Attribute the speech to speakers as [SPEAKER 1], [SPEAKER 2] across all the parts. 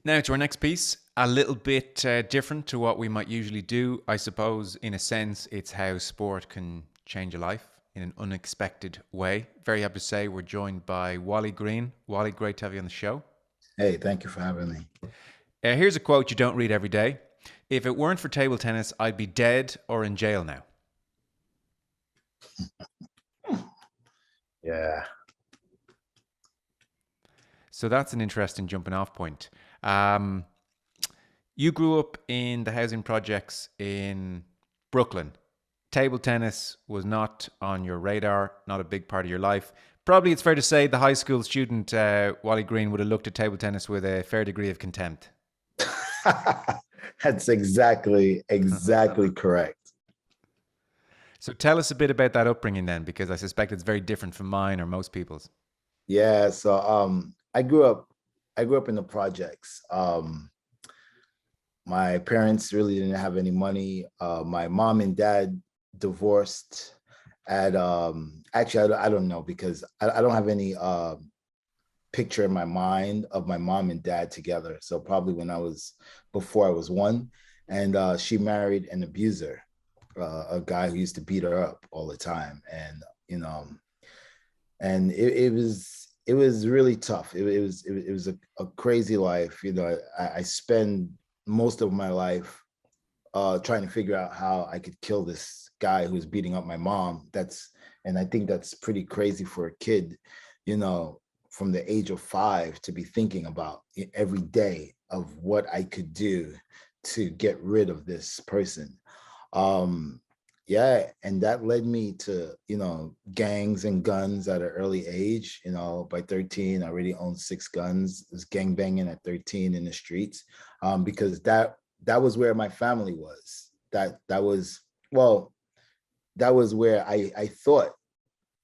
[SPEAKER 1] Now to our next piece, a little bit different to what we might usually do. I suppose, in a sense, it's how sport can change a life in an unexpected way. Very happy to say we're joined by Wally Green. Wally, great to have you on the show.
[SPEAKER 2] Hey, thank you for having me.
[SPEAKER 1] Here's a quote you don't read every day. If it weren't for table tennis, I'd be dead or in jail now.
[SPEAKER 2] Yeah.
[SPEAKER 1] So that's an interesting jumping off point. Um, you grew up in the housing projects in Brooklyn. Table tennis was not on your radar, not a big part of your life. Probably it's fair to say the high school student, Wally Green, would have looked at table tennis with a fair degree of contempt.
[SPEAKER 2] That's exactly correct.
[SPEAKER 1] So tell us a bit about that upbringing then, because I suspect it's very different from mine or most people's.
[SPEAKER 2] Yeah, so I grew up in the projects. My parents really didn't have any money. My mom and dad divorced at actually I don't know because I don't have any picture in my mind of my mom and dad together. So probably when I was before I was one, and she married an abuser, a guy who used to beat her up all the time, and you know, and it was really tough. It was a crazy life. I spend most of my life trying to figure out how I could kill this guy who was beating up my mom. And I think that's pretty crazy for a kid, you know, from the age of 5 to be thinking about every day of what I could do to get rid of this person. Um, yeah, and that led me to, gangs and guns at an early age. By 13, I already owned 6 guns. It was gang banging at 13 in the streets, because that was where my family was. Well, that was where I thought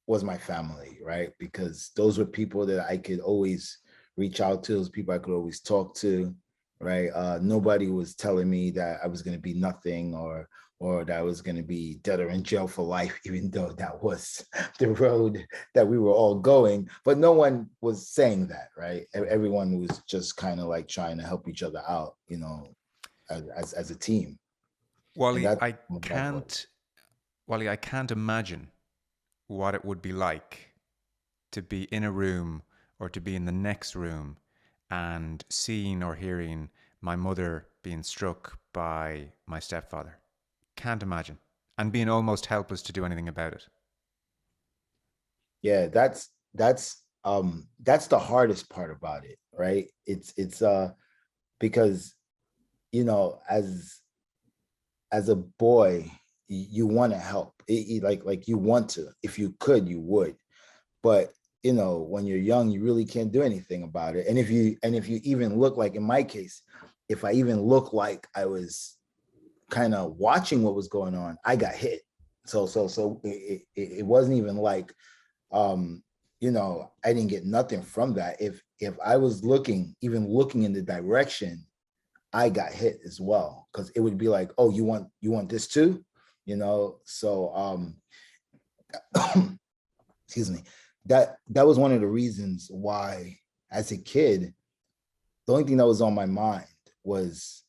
[SPEAKER 2] was my family, right? Because those were people that I could always reach out to, those people I could always talk to, right? Nobody was telling me that I was going to be nothing, or that I was going to be dead or in jail for life, even though that was the road that we were all going. But no one was saying that, right? Everyone was just kind of like trying to help each other out, as a team. And
[SPEAKER 1] Wally,
[SPEAKER 2] that's
[SPEAKER 1] I
[SPEAKER 2] what my life was.
[SPEAKER 1] can't, Wally, I can't imagine what it would be like to be in a room or to be in the next room and seeing or hearing my mother being struck by my stepfather. Can't imagine. And being almost helpless to do anything about it.
[SPEAKER 2] Yeah, that's the hardest part about it, right? It's because as a boy, you want to help. Like you want to. If you could, you would. But when you're young, you really can't do anything about it. And if you even look, like in my case, if I even look like I was kind of watching what was going on, I got hit. So it wasn't even like, I didn't get nothing from that. If I was even looking in the direction, I got hit as well, because it would be like, oh, you want this too, So excuse me. That was one of the reasons why, as a kid, the only thing that was on my mind was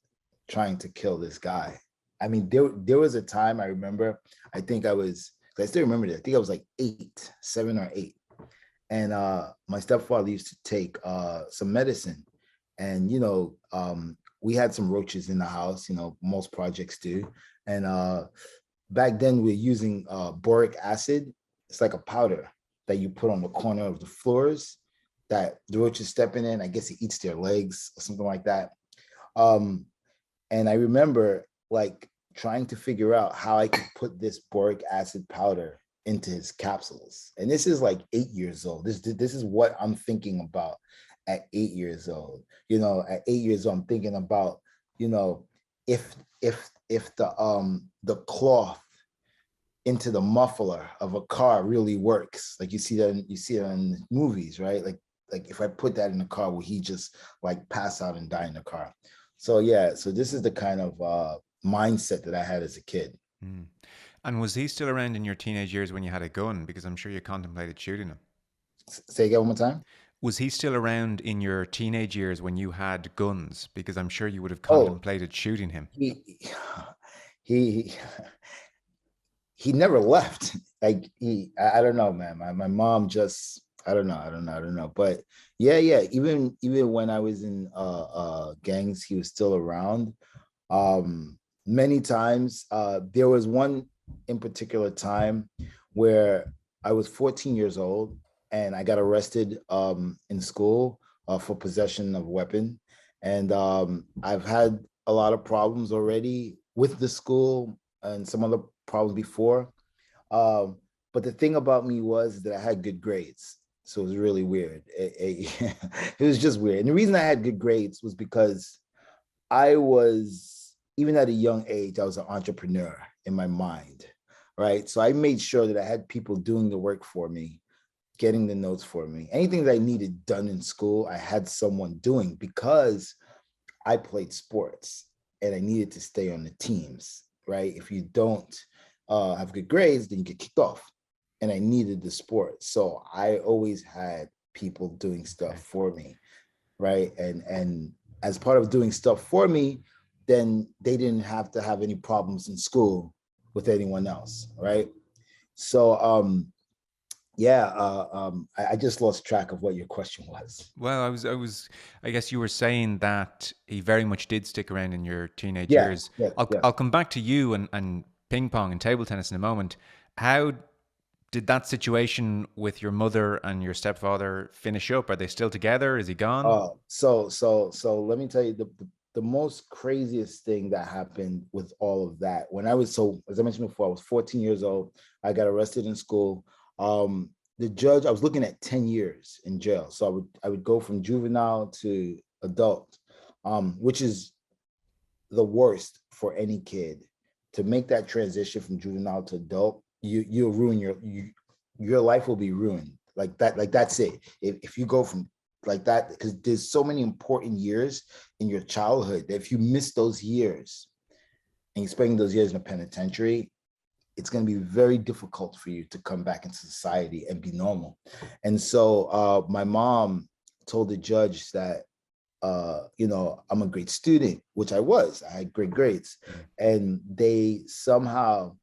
[SPEAKER 2] trying to kill this guy. I mean, there was a time I remember. I still remember that. I think I was like 8, 7 or 8, and my stepfather used to take some medicine, and we had some roaches in the house. Most projects do, and back then we were using boric acid. It's like a powder that you put on the corner of the floors that the roaches stepping in. I guess it eats their legs or something like that. Um, and I remember like trying to figure out how I could put this boric acid powder into his capsules. And this is like 8 years old. This is what I'm thinking about at 8 years old. At 8 years old, I'm thinking about, you know, if if the cloth into the muffler of a car really works. Like you see that in movies, right? Like if I put that in the car, will he just like pass out and die in the car? So yeah, so this is the kind of mindset that I had as a kid.
[SPEAKER 1] Mm. And was he still around in your teenage years when you had a gun? Because I'm sure you contemplated shooting him.
[SPEAKER 2] Say again one more time.
[SPEAKER 1] Was he still around in your teenage years when you had guns? Because I'm sure you would have
[SPEAKER 2] Oh,
[SPEAKER 1] contemplated shooting him.
[SPEAKER 2] he he he never left. Like I don't know, man. My mom just I don't know. But yeah. Even when I was in gangs, he was still around. Many times. There was one in particular time where I was 14 years old and I got arrested in school for possession of a weapon. And I've had a lot of problems already with the school and some other problems before. Um, but the thing about me was that I had good grades. So it was really weird. It was just weird. And the reason I had good grades was because I was, even at a young age, I was an entrepreneur in my mind, right? So I made sure that I had people doing the work for me, getting the notes for me. Anything that I needed done in school, I had someone doing because I played sports and I needed to stay on the teams, right? If you don't have good grades, then you get kicked off. And I needed the sport. So I always had people doing stuff
[SPEAKER 1] Okay.
[SPEAKER 2] for me, right? And as part of doing stuff for me, then they didn't have to have any problems in school with anyone else, right? So yeah, I just lost track of what your question was.
[SPEAKER 1] Well, I guess you were saying that he very much did stick around in your teenage
[SPEAKER 2] Yes,
[SPEAKER 1] years.
[SPEAKER 2] yes,
[SPEAKER 1] I'll
[SPEAKER 2] yes.
[SPEAKER 1] come back to you and ping pong and table tennis in a moment. How did that situation with your mother and your stepfather finish up? Are they still together? Is he gone?
[SPEAKER 2] So let me tell you the most craziest thing that happened with all of that. When I was, so as I mentioned before, I was 14 years old. I got arrested in school. The judge, I was looking at 10 years in jail. So I would go from juvenile to adult, which is the worst for any kid to make that transition from juvenile to adult. You'll ruin your life will be ruined like that. Like that's it. If you go from like that, because there's so many important years in your childhood that if you miss those years and you spend those years in a penitentiary, it's going to be very difficult for you to come back into society and be normal. And so my mom told the judge that I'm a great student, which I was. I had great grades. And they somehow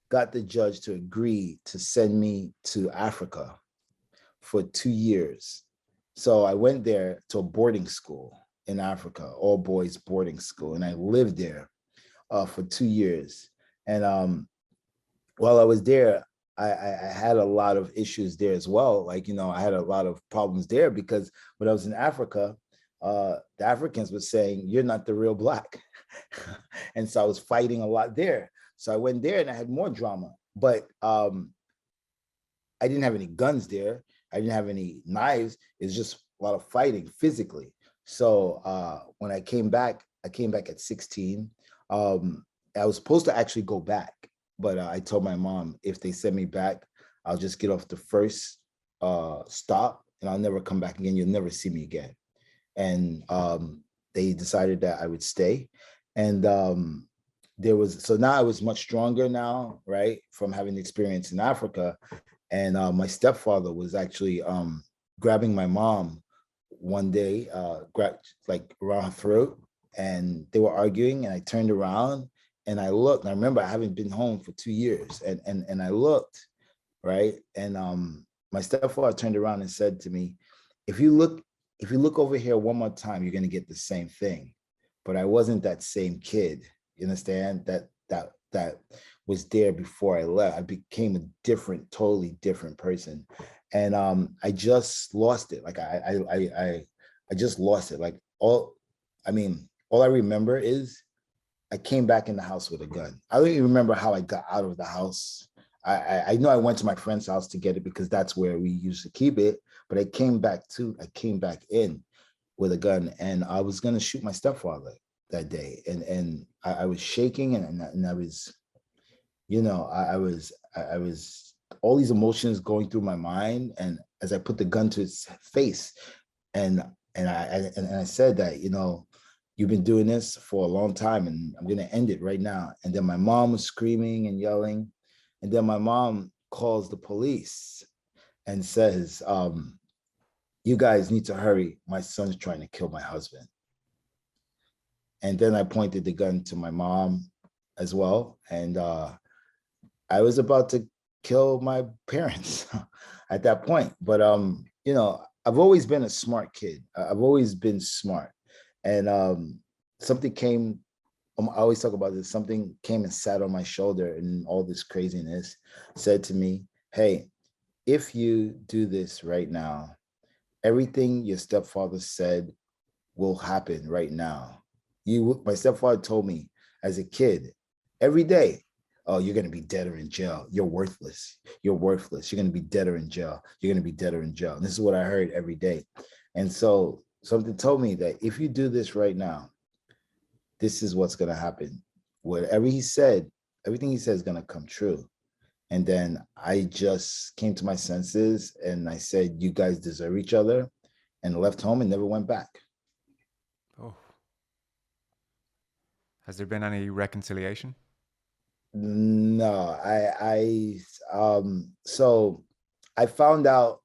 [SPEAKER 2] got the judge to agree to send me to Africa for 2 years. So I went there to a boarding school in Africa, all boys boarding school. And I lived there for 2 years. And while I was there, I had a lot of issues there as well. Like, I had a lot of problems there because when I was in Africa, the Africans were saying, "You're not the real black." And so I was fighting a lot there. So I went there and I had more drama. But I didn't have any guns there. I didn't have any knives. It's just a lot of fighting physically. So when I came back at 16. I was supposed to actually go back, but I told my mom if they send me back, I'll just get off the first stop and I'll never come back again. You'll never see me again. And they decided that I would stay. And so now I was much stronger now, right, from having experience in Africa. And my stepfather was actually grabbing my mom one day, like around her throat, and they were arguing. And I turned around and I looked. And I remember I haven't been home for 2 years, and I looked, right, and my stepfather turned around and said to me, "If you look over here one more time, you're gonna get the same thing." But I wasn't that same kid. You understand that was there before I left. I became a totally different person, and I just lost it. Like I just lost it. Like all I remember is I came back in the house with a gun. I don't even remember how I got out of the house. I know I went to my friend's house to get it because that's where we used to keep it. But I came back in with a gun, and I was gonna shoot my stepfather that day. And I was shaking, and I was, I was all these emotions going through my mind. And as I put the gun to his face, and I said that, you've been doing this for a long time, and I'm gonna end it right now. And then my mom was screaming and yelling, and then my mom calls the police and says, you guys need to hurry. My son's trying to kill my husband. And then I pointed the gun to my mom as well. And I was about to kill my parents at that point. But you know, I've always been a smart kid. I've always been smart. And something came, I always talk about this, something came and sat on my shoulder and all this craziness said to me, hey, if you do this right now, everything your stepfather said will happen right now. My stepfather told me as a kid, every day, oh, you're going to be dead or in jail. You're worthless. You're worthless. You're going to be dead or in jail. You're going to be dead or in jail. And this is what I heard every day. And so something told me that if you do this right now, this is what's going to happen. Whatever he said, everything he said is going to come true. And then I just came to my senses and I said, you guys deserve each other, and left home and never went back.
[SPEAKER 1] Oh. Has there been any reconciliation?
[SPEAKER 2] No, so I found out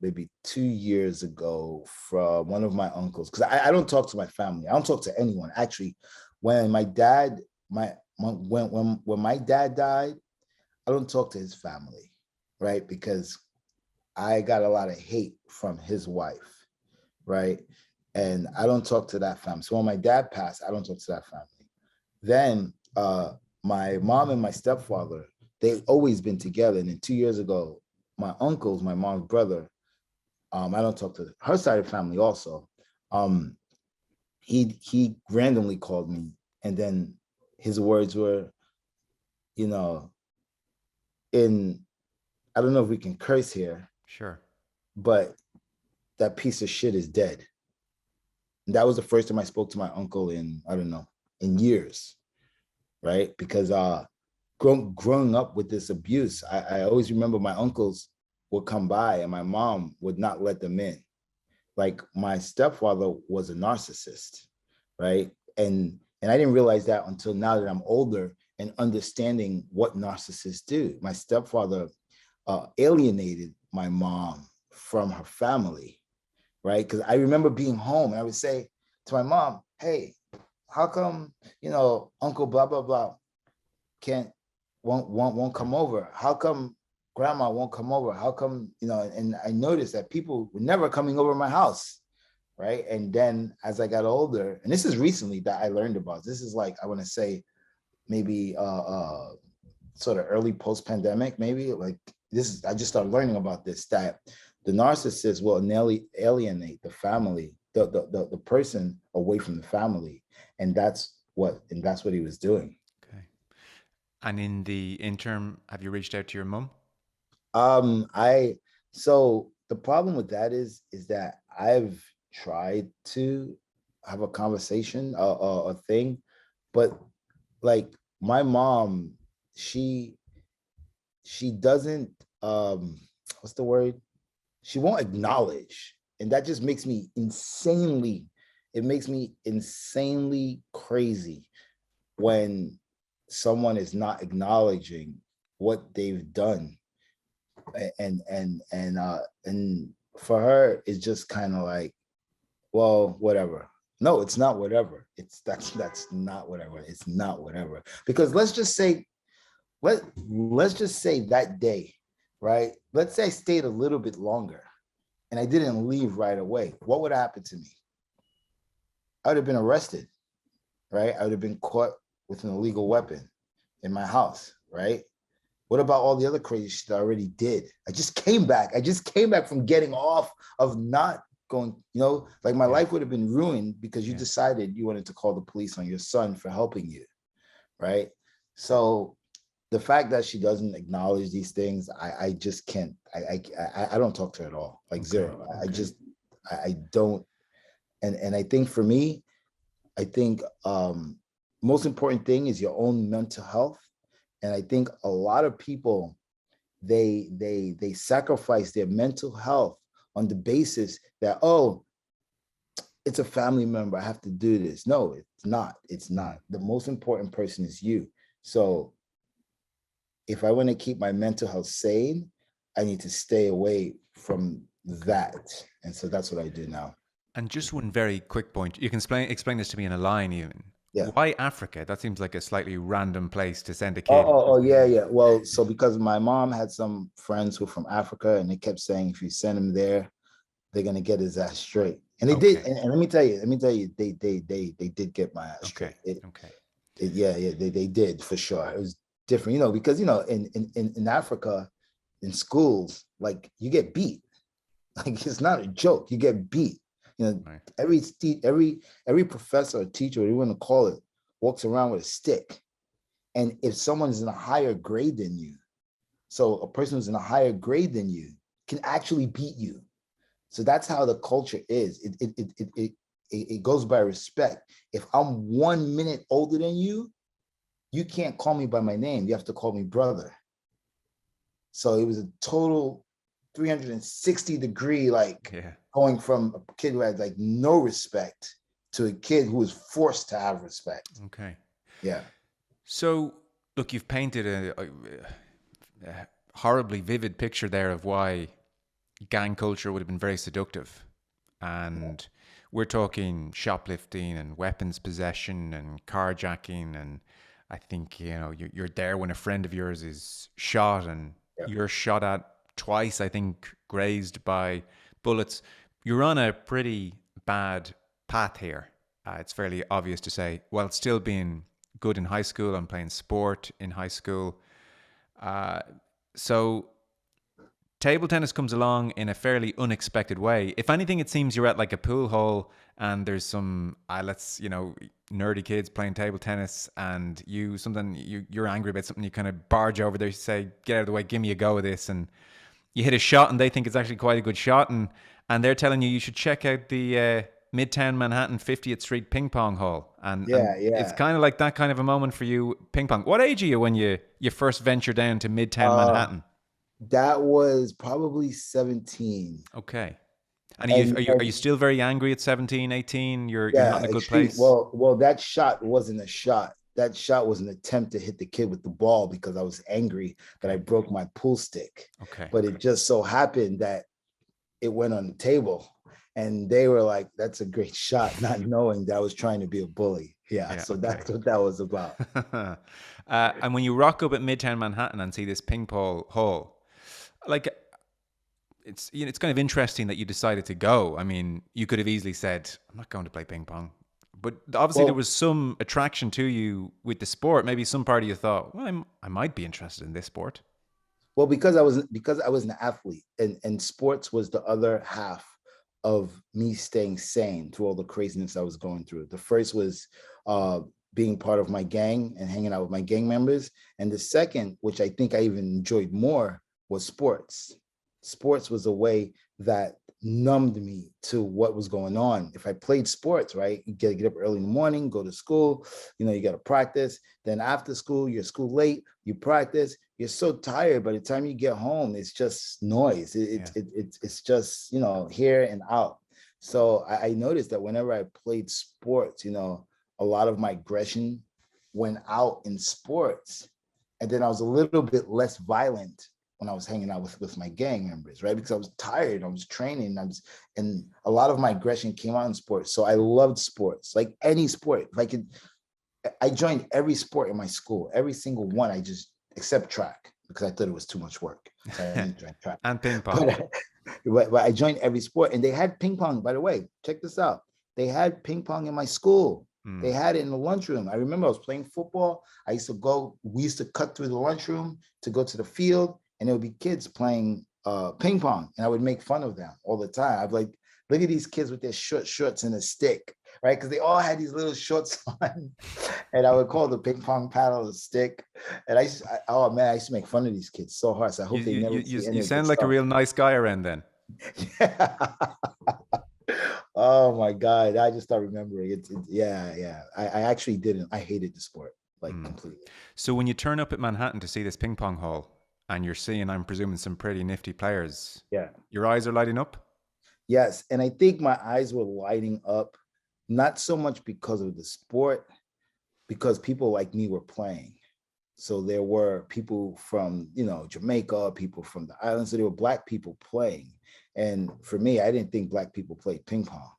[SPEAKER 2] maybe 2 years ago from one of my uncles, because I don't talk to my family. I don't talk to anyone. Actually, when my dad, when my dad died, I don't talk to his family, right? Because I got a lot of hate from his wife, right? And I don't talk to that family. So when my dad passed, I don't talk to that family. Then my mom and my stepfather, they've always been together. And then 2 years ago, my uncles, my mom's brother, I don't talk to her side of the family also. He randomly called me, and then his words were, you know, I don't know if we can curse here.
[SPEAKER 1] Sure.
[SPEAKER 2] But that piece of shit is dead. And that was the first time I spoke to my uncle in, I don't know, in years, right? Because growing up with this abuse, I always remember my uncles would come by and my mom would not let them in. Like my stepfather was a narcissist, right? And I didn't realize that until now that I'm older and understanding what narcissists do. My stepfather alienated my mom from her family, right? Because I remember being home and I would say to my mom, hey, how come, Uncle blah, blah, blah won't come over? How come grandma won't come over? How come, and I noticed that people were never coming over my house, right? And then as I got older, and this is recently that I learned about, this is like, I want to say maybe sort of early post-pandemic, maybe like I just started learning about this, that the narcissist will alienate the family, the person away from the family. And that's what he was doing.
[SPEAKER 1] Okay. And in the interim, have you reached out to your mum?
[SPEAKER 2] So the problem with that is that I've tried to have a conversation, a thing, but like my mom, she doesn't, what's the word? She won't acknowledge. And that just makes me insanely crazy when someone is not acknowledging what they've done. And for her, it's just kind of like, well, whatever. No, it's not whatever. That's not whatever. It's not whatever. Because let's just say that day, right? Let's say I stayed a little bit longer and I didn't leave right away. What would happen to me? I would have been arrested, right? I would have been caught with an illegal weapon in my house, right? What about all the other crazy shit I already did? I just came back from getting off of not going, like my life would have been ruined because you decided you wanted to call the police on your son for helping you, right? So the fact that she doesn't acknowledge these things, I just can't, I don't talk to her at all, like zero. Okay. I don't. And I think for me, most important thing is your own mental health. And I think a lot of people, they sacrifice their mental health on the basis that, oh, it's a family member, I have to do this. No, it's not. It's not. The most important person is you. So if I want to keep my mental health sane, I need to stay away from that. And so that's what I do now.
[SPEAKER 1] And just one very quick point. You can explain this to me in a line even.
[SPEAKER 2] Yeah.
[SPEAKER 1] Why Africa? That seems like a slightly random place to send a
[SPEAKER 2] Oh,
[SPEAKER 1] kid.
[SPEAKER 2] yeah, yeah. Well, so because my mom had some friends who were from Africa, and they kept saying if you send him there, they're gonna get his ass straight. And they did.
[SPEAKER 1] Okay.
[SPEAKER 2] And let me tell you, they did get my ass
[SPEAKER 1] Okay.
[SPEAKER 2] straight.
[SPEAKER 1] Okay.
[SPEAKER 2] Yeah, yeah, they did for sure. It was different, because in Africa, in schools, like you get beat. Like it's not a joke. You get beat.
[SPEAKER 1] Right.
[SPEAKER 2] Every professor or teacher, whatever you want to call it, walks around with a stick. And if someone's in a higher grade than you, so a person who's in a higher grade than you can actually beat you. So that's how the culture is. It goes by respect. If I'm 1 minute older than you can't call me by my name. You have to call me brother. So it was a total 360-degree, like going from a kid who had like no respect to a kid who was forced to have respect.
[SPEAKER 1] Okay.
[SPEAKER 2] Yeah.
[SPEAKER 1] So, look, you've painted a horribly vivid picture there of why gang culture would have been very seductive. And we're talking shoplifting and weapons possession and carjacking. And I think, you're there when a friend of yours is shot and you're shot at twice, I think, grazed by bullets. You're on a pretty bad path here. It's fairly obvious to say, while still being good in high school and playing sport in high school. So table tennis comes along in a fairly unexpected way. If anything, it seems you're at like a pool hall and there's some, nerdy kids playing table tennis, and you're angry about something, you kind of barge over there, you say, get out of the way, give me a go of this. And you hit a shot and they think it's actually quite a good shot. And they're telling you should check out the Midtown Manhattan 50th Street ping pong hall. And it's kind of like that kind of a moment for you, ping pong. What age are you when you first venture down to Midtown Manhattan?
[SPEAKER 2] That was probably 17.
[SPEAKER 1] Okay. And are you still very angry at 17, 18? You're not in a good place?
[SPEAKER 2] Well, that shot wasn't a shot. That shot was an attempt to hit the kid with the ball because I was angry that I broke my pool stick.
[SPEAKER 1] Okay.
[SPEAKER 2] But it just so happened that it went on the table and they were like, that's a great shot, not knowing that I was trying to be a bully. So that's what that was about.
[SPEAKER 1] And when you rock up at Midtown Manhattan and see this ping pong hall, like, it's kind of interesting that you decided to go. I mean, you could have easily said, I'm not going to play ping pong. But obviously there was some attraction to you with the sport. Maybe some part of you thought, well, I might be interested in this sport.
[SPEAKER 2] Well, because I was an athlete, and sports was the other half of me staying sane through all the craziness I was going through. The first was being part of my gang and hanging out with my gang members. And the second, which I think I even enjoyed more, was sports. Sports was a way that numbed me to what was going on. If I played sports, right, you get up early in the morning, go to school, you got to practice. Then after school, you're school late, you practice, you're so tired. By the time you get home, it's just noise. It's just, here and out. So I noticed that whenever I played sports, a lot of my aggression went out in sports. And then I was a little bit less violent when I was hanging out with my gang members, right? Because I was tired, I was training, and a lot of my aggression came out in sports. So I loved sports, like any sport. I joined every sport in my school, every single one. Except track, because I thought it was too much work. So I didn't join track.
[SPEAKER 1] And ping pong.
[SPEAKER 2] But I joined every sport, and they had ping pong, by the way. Check this out. They had ping pong in my school. They had it in the lunchroom. I remember I was playing football. We used to cut through the lunchroom to go to the field, and there would be kids playing ping pong, and I would make fun of them all the time. I'd be like, look at these kids with their short shorts and a stick, right? Because they all had these little shorts on, and I would call the ping pong paddle a stick. And I used to make fun of these kids so hard. So I hope they never see any.
[SPEAKER 1] You sound like a real nice guy around then.
[SPEAKER 2] Yeah. Oh my God. I just start remembering it. I actually didn't. I hated the sport, completely.
[SPEAKER 1] So when you turn up at Manhattan to see this ping pong hall and you're seeing, I'm presuming, some pretty nifty players.
[SPEAKER 2] Yeah.
[SPEAKER 1] Your eyes are lighting up?
[SPEAKER 2] Yes. And I think my eyes were lighting up, not so much because of the sport, because people like me were playing. So there were people from, Jamaica, people from the islands. So there were Black people playing. And for me, I didn't think Black people played ping pong.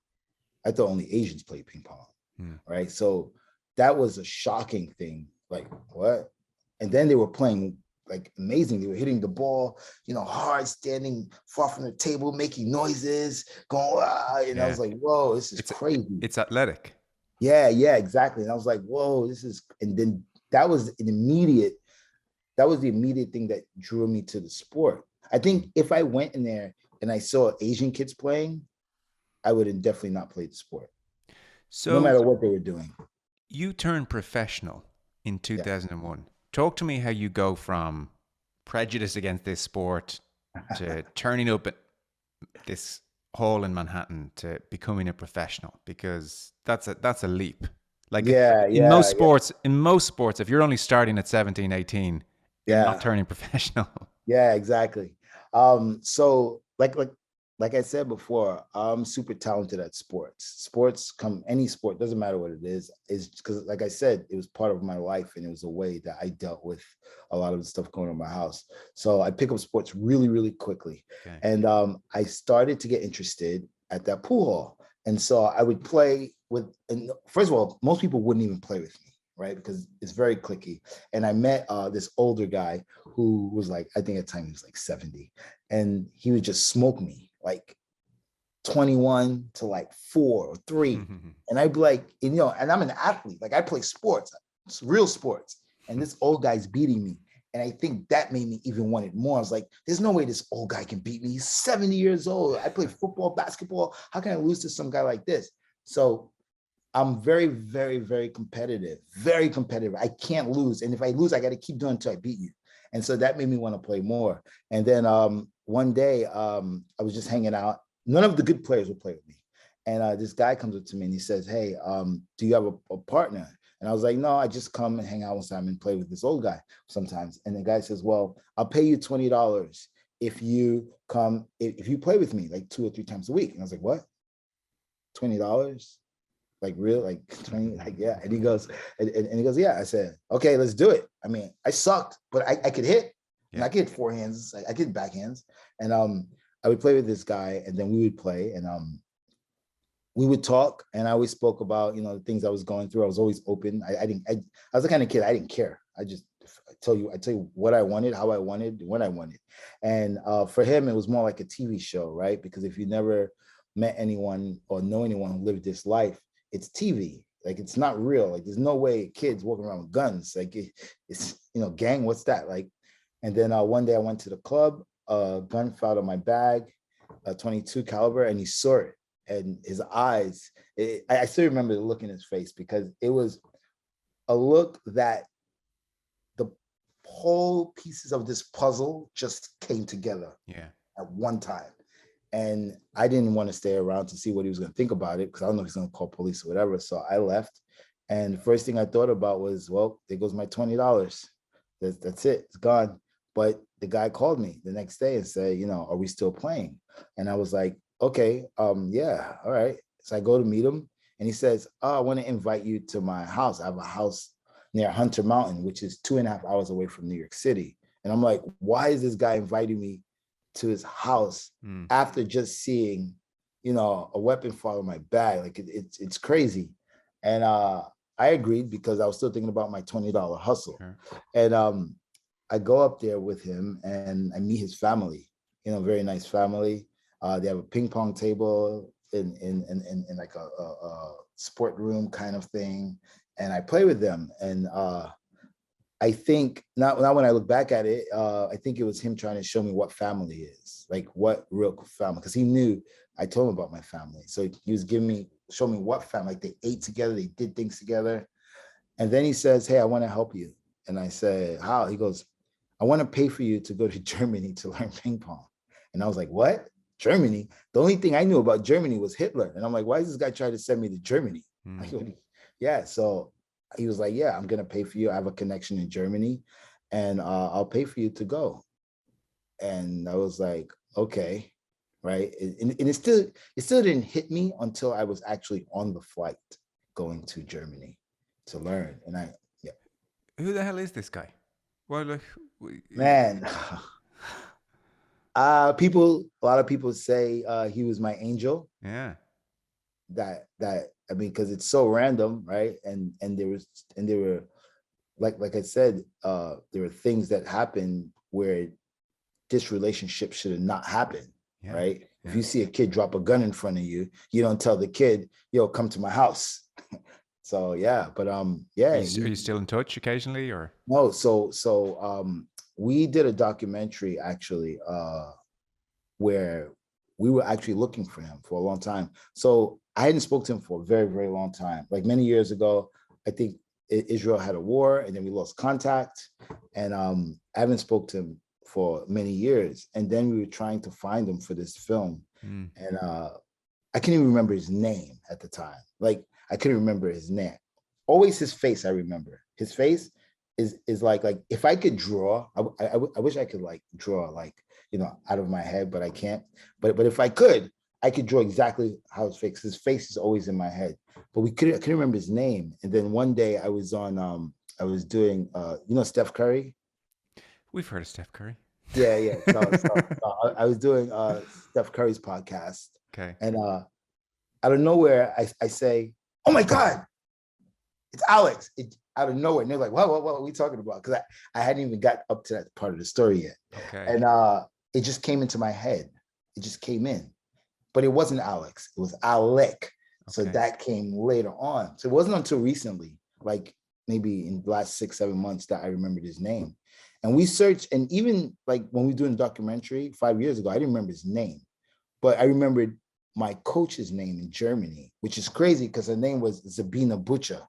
[SPEAKER 2] I thought only Asians played ping pong. Right. So that was a shocking thing. Like, what? And then they were playing like amazing. They were hitting the ball, hard, standing far from the table, making noises, going, and I was like, whoa, this is crazy.
[SPEAKER 1] It's athletic.
[SPEAKER 2] Yeah, exactly. And I was like, whoa, and then that was the immediate thing that drew me to the sport. I think if I went in there and I saw Asian kids playing, I would have definitely not played the sport. So no matter what they were doing.
[SPEAKER 1] You turned professional in 2001. Yeah. Talk to me how you go from prejudice against this sport to turning up at this hall in Manhattan to becoming a professional, because that's a leap. Like in most sports, if you're only starting at 17, 18, you're not turning professional.
[SPEAKER 2] Yeah, exactly. So like I said before, I'm super talented at sports. Any sport, doesn't matter what it is because, like I said, it was part of my life, and it was a way that I dealt with a lot of the stuff going on in my house. So I pick up sports really, really quickly. Okay. And I started to get interested at that pool hall. And so I would play and first of all, most people wouldn't even play with me, right? Because it's very cliquey. And I met this older guy who was like, I think at the time he was like 70, and he would just smoke me like 21 to like 4 or 3. And I'd be like, and I'm an athlete, like I play sports, it's real sports. And this old guy's beating me. And I think that made me even want it more. I was like, there's no way this old guy can beat me. He's 70 years old. I play football, basketball. How can I lose to some guy like this? So I'm very, very, very competitive, very competitive. I can't lose. And if I lose, I got to keep doing it until I beat you. And so that made me want to play more. And then one day I was just hanging out. None of the good players would play with me. And this guy comes up to me and he says, hey, do you have a partner? And I was like, no, I just come and hang out with Simon and play with this old guy sometimes. And the guy says, well, I'll pay you $20 if you play with me like 2 or 3 times a week. And I was like, what? $20? Like real, like 20, like, yeah. And he goes, and he goes, yeah. I said, okay, let's do it. I mean, I sucked, but I could hit. Yeah. And I could hit forehands, I could backhands. And I would play with this guy, and then we would play, and we would talk, and I always spoke about, the things I was going through. I was always open. I was the kind of kid, I didn't care. I tell you what I wanted, how I wanted, when I wanted. And for him, it was more like a TV show, right? Because if you never met anyone or know anyone who lived this life, it's TV. Like, it's not real. Like, there's no way kids walking around with guns. Like, it's, gang, what's that? Like, and then one day I went to the club, a gun fell out of my bag, a 22 caliber, and he saw it. And his eyes, I still remember the look in his face, because it was a look that the whole pieces of this puzzle just came together at one time. And I didn't want to stay around to see what he was going to think about it, because I don't know if he's going to call police or whatever. So I left. And the first thing I thought about was, well, there goes my $20. That's it. It's gone. But the guy called me the next day and said, are we still playing? And I was like, okay, yeah, all right. So I go to meet him, and he says, oh, I want to invite you to my house. I have a house near Hunter Mountain, which is 2.5 hours away from New York City. And I'm like, why is this guy inviting me to his house after just seeing, a weapon fall in my bag? Like, it's crazy. And I agreed, because I was still thinking about my $20 hustle. Sure. And I go up there with him, and I meet his family, very nice family. They have a ping pong table in like a sport room kind of thing. And I play with them. And I think now when I look back at it, I think it was him trying to show me what family is, like what real family, because he knew I told him about my family. So he was show me what family, like they ate together, they did things together. And then he says, hey, I want to help you. And I said, how? He goes, I want to pay for you to go to Germany to learn ping pong. And I was like, what? Germany? The only thing I knew about Germany was Hitler. And I'm like, why is this guy trying to send me to Germany? Yeah. So he was like, yeah, I'm going to pay for you. I have a connection in Germany, and I'll pay for you to go. And I was like, okay. Right. And it still didn't hit me until I was actually on the flight going to Germany to learn. And
[SPEAKER 1] who the hell is this guy? Well, like,
[SPEAKER 2] Man, a lot of people say he was my angel.
[SPEAKER 1] yeah,
[SPEAKER 2] That I mean, because it's so random, right? And there were like I said, there were things that happened where this relationship should have not happened,
[SPEAKER 1] yeah,
[SPEAKER 2] right? If
[SPEAKER 1] yeah.
[SPEAKER 2] you see a kid drop a gun in front of you, you don't tell the kid, "Yo, come to my house." So yeah, but
[SPEAKER 1] Are
[SPEAKER 2] yeah,
[SPEAKER 1] are you still in touch occasionally, or?
[SPEAKER 2] no, we did a documentary actually, where we were actually looking for him for a long time. So I hadn't spoken to him for a very, very long time. Like many years ago, I think Israel had a war, and then we lost contact. And I haven't spoken to him for many years. And then we were trying to find him for this film.
[SPEAKER 1] Mm,
[SPEAKER 2] And I can't even remember his name at the time. Like I couldn't remember his name. Always his face, I remember. His face is like if I could draw, I wish I could like draw like, out of my head, but I can't. But if I could draw exactly how his face. His face is always in my head. But I couldn't remember his name. And then one day I was doing Steph Curry.
[SPEAKER 1] we've heard of Steph Curry.
[SPEAKER 2] Yeah, yeah. So I was doing Steph Curry's podcast,
[SPEAKER 1] Okay.
[SPEAKER 2] and out of nowhere I say, "Oh my God, it's Alex!" Out of nowhere, and they're like, what are we talking about?" Because I hadn't even got up to that part of the story yet,
[SPEAKER 1] Okay.
[SPEAKER 2] and it just came into my head. It just came in, but it wasn't Alex. It was Alec. So
[SPEAKER 1] Okay.
[SPEAKER 2] that came later on. So it wasn't until recently, like maybe in the last 6-7 months, that I remembered his name. And we searched, and even like when we were doing the documentary 5 years ago, I didn't remember his name, but I remembered my coach's name in Germany, which is crazy because her name was Zabina Butcher.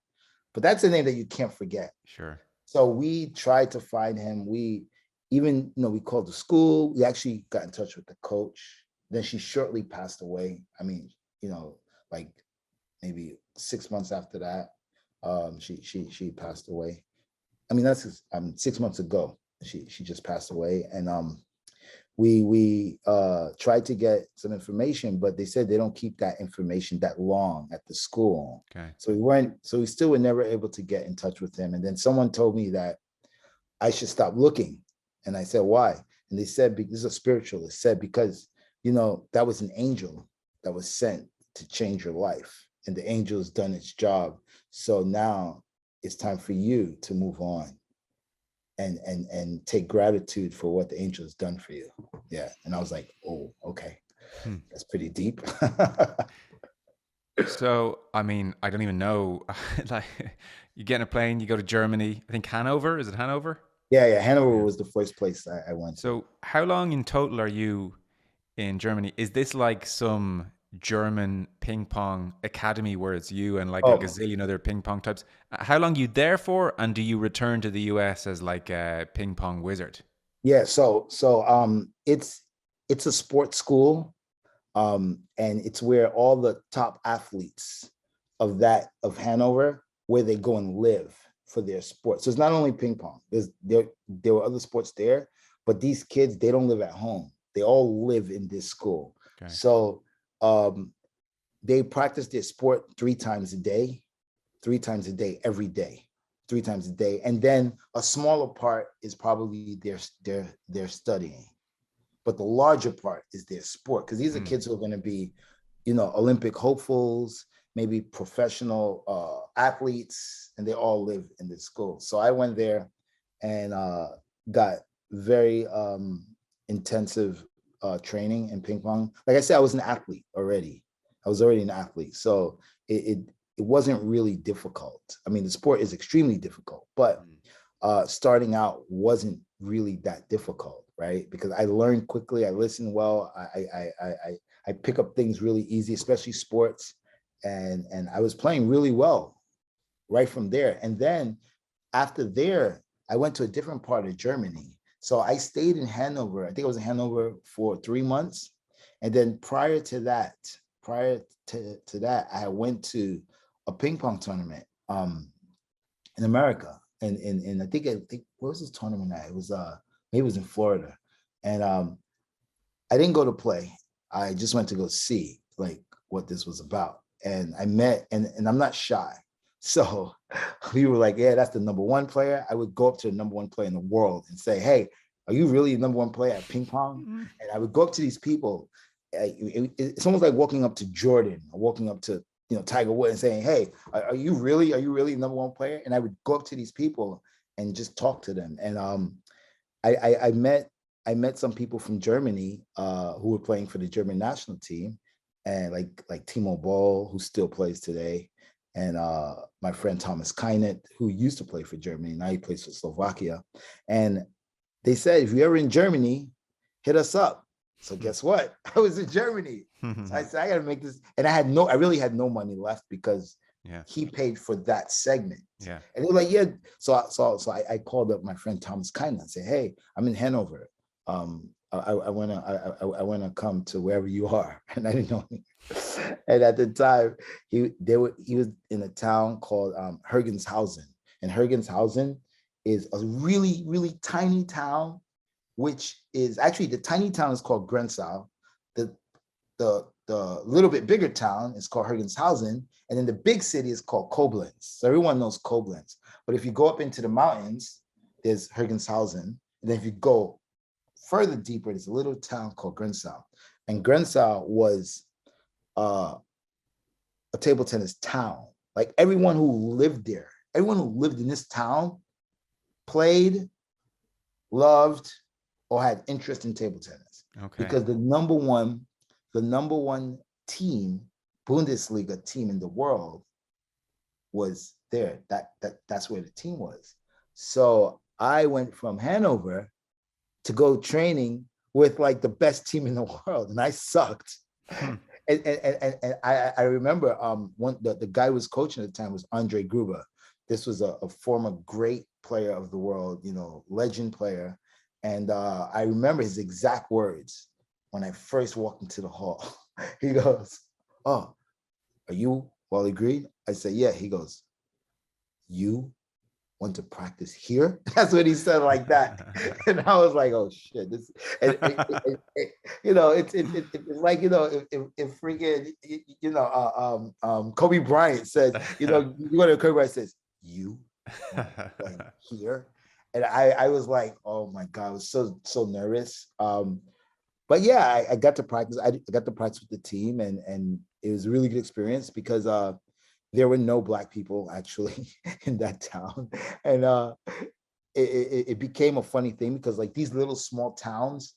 [SPEAKER 2] But that's a name that you can't forget.
[SPEAKER 1] Sure.
[SPEAKER 2] So we tried to find him. We even, we called the school. We actually got in touch with the coach. Then she shortly passed away. I mean, like maybe 6 months after that, she passed away. I mean, that's 6 months ago. She just passed away, and we tried to get some information, but they said they don't keep that information that long at the school.
[SPEAKER 1] Okay.
[SPEAKER 2] So we still were never able to get in touch with him. And then someone told me that I should stop looking. And I said, why? And they said, this is a spiritualist, said, because, that was an angel that was sent to change your life. And the angel has done its job. So now it's time for you to move on and take gratitude for what the angel has done for you. Yeah. And I was like, oh, okay.
[SPEAKER 1] Hmm.
[SPEAKER 2] That's pretty deep.
[SPEAKER 1] So, I mean, I don't even know. Like, you get in a plane, you go to Germany. I think Hanover. Is it Hanover?
[SPEAKER 2] Yeah. Hanover
[SPEAKER 1] Yeah.
[SPEAKER 2] was the first place I went to.
[SPEAKER 1] So, how long in total are you in Germany? Is this like some German ping pong academy where it's you and like a
[SPEAKER 2] Oh,
[SPEAKER 1] gazillion other ping pong types? How long you there for? And do you return to the US as like a ping pong wizard?
[SPEAKER 2] yeah. It's a sports school. And it's where all the top athletes of Hanover, where they go and live for their sport. So it's not only ping pong. There were other sports there, but these kids, they don't live at home. They all live in this school.
[SPEAKER 1] Okay.
[SPEAKER 2] So um, they practice their sport 3 times a day, 3 times a day, every day, 3 times a day, and then a smaller part is probably their studying, but the larger part is their sport, because these are
[SPEAKER 1] Hmm.
[SPEAKER 2] kids who are going to be, Olympic hopefuls, maybe professional athletes, and they all live in this school. So I went there and got very intensive training in ping pong. Like I said, I was an athlete already. I was already an athlete, so it wasn't really difficult. I mean, the sport is extremely difficult, but starting out wasn't really that difficult, right? Because I learned quickly, I listened well, I pick up things really easy, especially sports, and I was playing really well right from there. And then after there, I went to a different part of Germany. So I stayed in Hanover. I think I was in Hanover for 3 months, and then prior to that, I went to a ping pong tournament in America, and I think what was this tournament at? It was maybe it was in Florida, and I didn't go to play. I just went to go see like what this was about, and I met, and I'm not shy, So we were like, yeah, that's the number one player. I would go up to the number one player in the world and say, hey, are you really the number one player at ping pong? And I would go up to these people. It's almost like walking up to Jordan or walking up to Tiger Woods and saying, hey, are you really the number one player? And I would go up to these people and just talk to them. And I met some people from Germany who were playing for the German national team, and like Timo Boll, who still plays today, and my friend Thomas Kynett, who used to play for Germany, now he plays for Slovakia. And they said, if you're ever in Germany, hit us up. So guess what? I was in Germany. So I said, I got to make this. And I really had no money left because he paid for that segment.
[SPEAKER 1] Yeah.
[SPEAKER 2] And they were like, yeah. So I called up my friend Thomas Kynett and said, hey, I'm in Hanover. I want to come to wherever you are. And I didn't know him. And at the time, he was in a town called Hergenshausen. And Hergenshausen is a really, really tiny town, which is actually, the tiny town is called Grenzau. The little bit bigger town is called Hergenshausen. And then the big city is called Koblenz. So everyone knows Koblenz. But if you go up into the mountains, there's Hergenshausen. And then if you go further deeper, there's a little town called Grenzau. And Grenzau was a table tennis town. Like everyone who lived there, everyone who lived in this town played, loved, or had interest in table tennis.
[SPEAKER 1] Okay.
[SPEAKER 2] Because the number one team, Bundesliga team in the world, was there. That's where the team was. So I went from Hanover to go training with like the best team in the world, and I sucked. And I remember the guy who was coaching at the time was Andre Gruber. This was a former great player of the world, legend player. And I remember his exact words when I first walked into the hall. He goes, "Oh, are you Wally Green?" I said, "Yeah." He goes, "You want to practice here?" That's what he said, like that. And I was like, "Oh shit!" This, it's like if freaking Kobe Bryant says, you go to Kobe Bryant says, "You want to play here?" And I was like, "Oh my god!" I was so nervous. But yeah, I got to practice. I got to practice with the team, and it was a really good experience because there were no Black people actually in that town. And it became a funny thing because like these little small towns,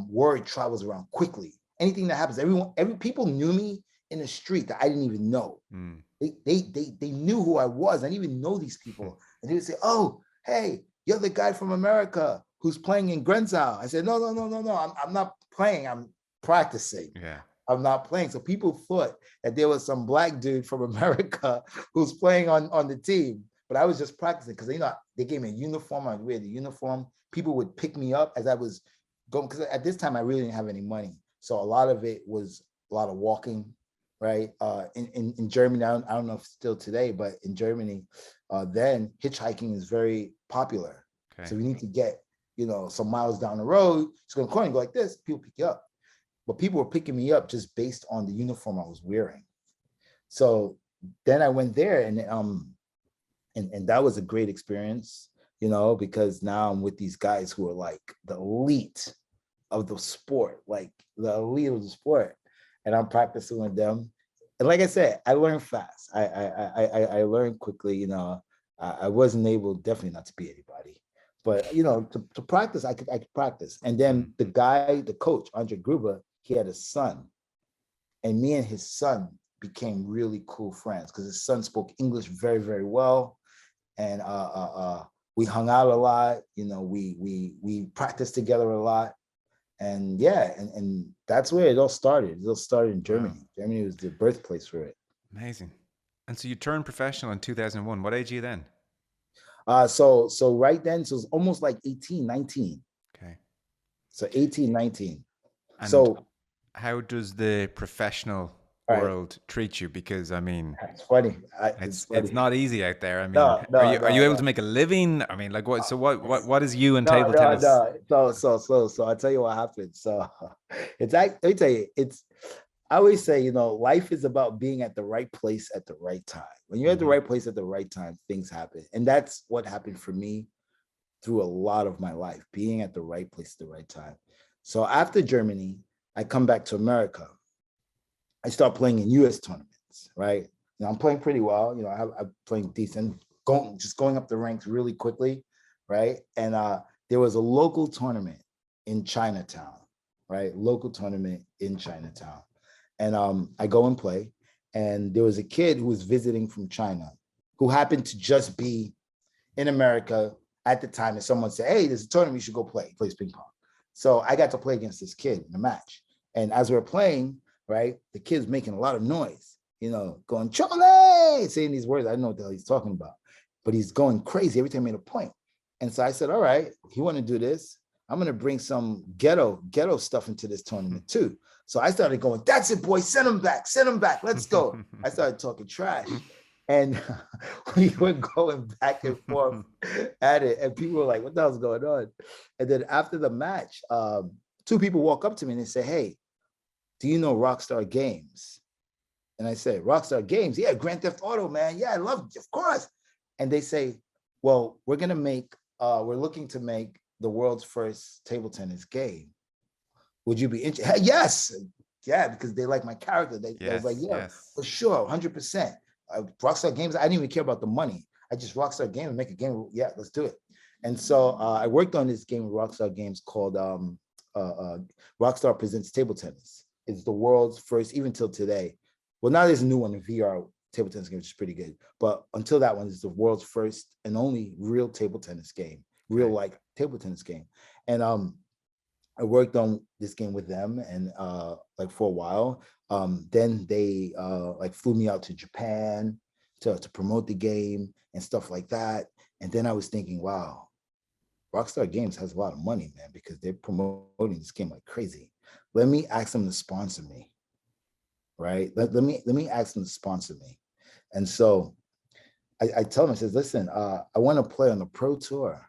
[SPEAKER 2] word travels around quickly. Anything that happens, every people knew me in the street that I didn't even know. They knew who I was. I didn't even know these people. And they would say, "Oh, hey, you're the guy from America who's playing in Grenzau." I said, no, I'm not playing. I'm practicing.
[SPEAKER 1] Yeah.
[SPEAKER 2] I'm not playing. So people thought that there was some Black dude from America who's playing on the team, but I was just practicing because they gave me a uniform. I'd wear the uniform. People would pick me up as I was going, because at this time I really didn't have any money, so a lot of it was a lot of walking. Right. In Germany, I don't know if still today, but in Germany, then hitchhiking is very popular. Okay. So we need to get some miles down the road. It's going to corner, go like this. People pick you up. But people were picking me up just based on the uniform I was wearing. So then I went there, and that was a great experience, because now I'm with these guys who are like the elite of the sport, like the elite of the sport, and I'm practicing with them. And like I said, I learned fast. I learned quickly. I wasn't able, definitely not to beat anybody, but to practice, I could practice. And then the coach, Andre Gruber, he had a son, and me and his son became really cool friends because his son spoke English very, very well, and we hung out a lot. We practiced together a lot, and and that's where it all started. It all started in Germany. Wow. Germany was the birthplace for it.
[SPEAKER 1] Amazing. And so you turned professional in 2001. What age are you then?
[SPEAKER 2] So right then, so it was almost like 18, 19.
[SPEAKER 1] Okay.
[SPEAKER 2] So 18, 19.
[SPEAKER 1] And
[SPEAKER 2] so
[SPEAKER 1] how does the professional world treat you? Because I mean,
[SPEAKER 2] it's funny.
[SPEAKER 1] It's not easy out there. I mean, are you able to make a living? I mean, like what? So what is you in table tennis?
[SPEAKER 2] So I'll tell you what happened. So let me tell you, I always say, life is about being at the right place at the right time. When you're at the
[SPEAKER 1] Mm-hmm.
[SPEAKER 2] right place at the right time, things happen. And that's what happened for me through a lot of my life, being at the right place at the right time. So after Germany, I come back to America. I start playing in US tournaments, right? I'm playing pretty well. I'm playing decent, going up the ranks really quickly, right? And there was a local tournament in Chinatown, right? Local tournament in Chinatown. And I go and play. And there was a kid who was visiting from China who happened to just be in America at the time. And someone said, hey, there's a tournament, you should go play. He plays ping pong. So I got to play against this kid in a match. And as we're playing, right, the kid's making a lot of noise, going, Chole, saying these words. I don't know what the hell he's talking about, but he's going crazy every time he made a point. And so I said, all right, you want to do this? I'm going to bring some ghetto stuff into this tournament too. So I started going, that's it, boy, send him back, let's go. I started talking trash. And we were going back and forth at it. And people were like, what the hell's going on? And then after the match, two people walk up to me and they say, hey, do you know Rockstar Games? And I said, Rockstar Games? Yeah, Grand Theft Auto, man. Yeah, I love it, of course. And they say, well, we're looking to make the world's first table tennis game. Would you be interested? Yes. Yeah, because they like my character. They was like, yeah, for sure, 100%. Rockstar Games, I didn't even care about the money. I just Rockstar Games and make a game. Yeah, let's do it. And so I worked on this game with Rockstar Games called Rockstar Presents Table Tennis. It's the world's first, even till today. Well, now there's a new one, a VR table tennis game, which is pretty good. But until that one, it's the world's first and only real table tennis game, real like table tennis game. And I worked on this game with them and like for a while. Then they like flew me out to Japan to promote the game and stuff like that. And then I was thinking, wow, Rockstar Games has a lot of money, man, because they're promoting this game like crazy. Let me ask them to sponsor me, right? Let me ask them to sponsor me. And so I tell them, I says, listen, I want to play on the pro tour,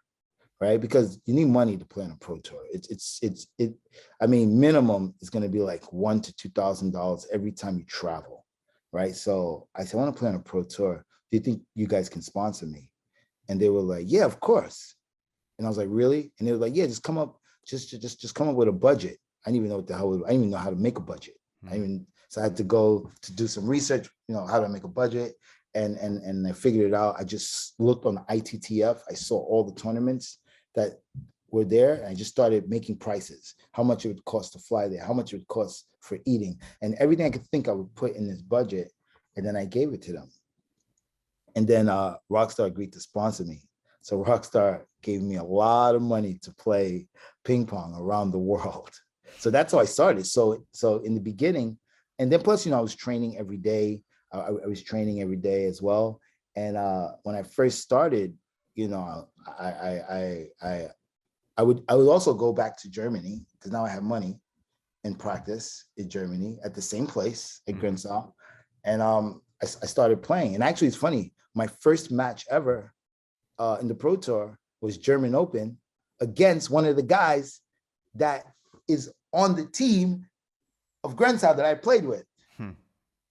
[SPEAKER 2] right? Because you need money to play on a pro tour. I mean, minimum is going to be like $1,000 to $2,000 every time you travel, right? So I said, I want to play on a pro tour. Do you think you guys can sponsor me? And they were like, yeah, of course. And I was like, really? And they were like, yeah, just come up, just come up with a budget. I didn't even know what the hell, I didn't even know how to make a budget. So I had to go to do some research, how to make a budget. And I figured it out. I just looked on the ITTF. I saw all the tournaments that were there. And I just started making prices, how much it would cost to fly there, how much it would cost for eating, and everything I could think I would put in this budget. And then I gave it to them. And then Rockstar agreed to sponsor me. So Rockstar gave me a lot of money to play ping pong around the world. So that's how I started. So in the beginning, and then plus, I was training every day. I was training every day as well. And when I first started, I would also go back to Germany because now I have money and practice in Germany at the same place at Grenzau. And I started playing. And actually, it's funny. My first match ever in the Pro Tour was German Open against one of the guys that is on the team of Grenzau that I played with.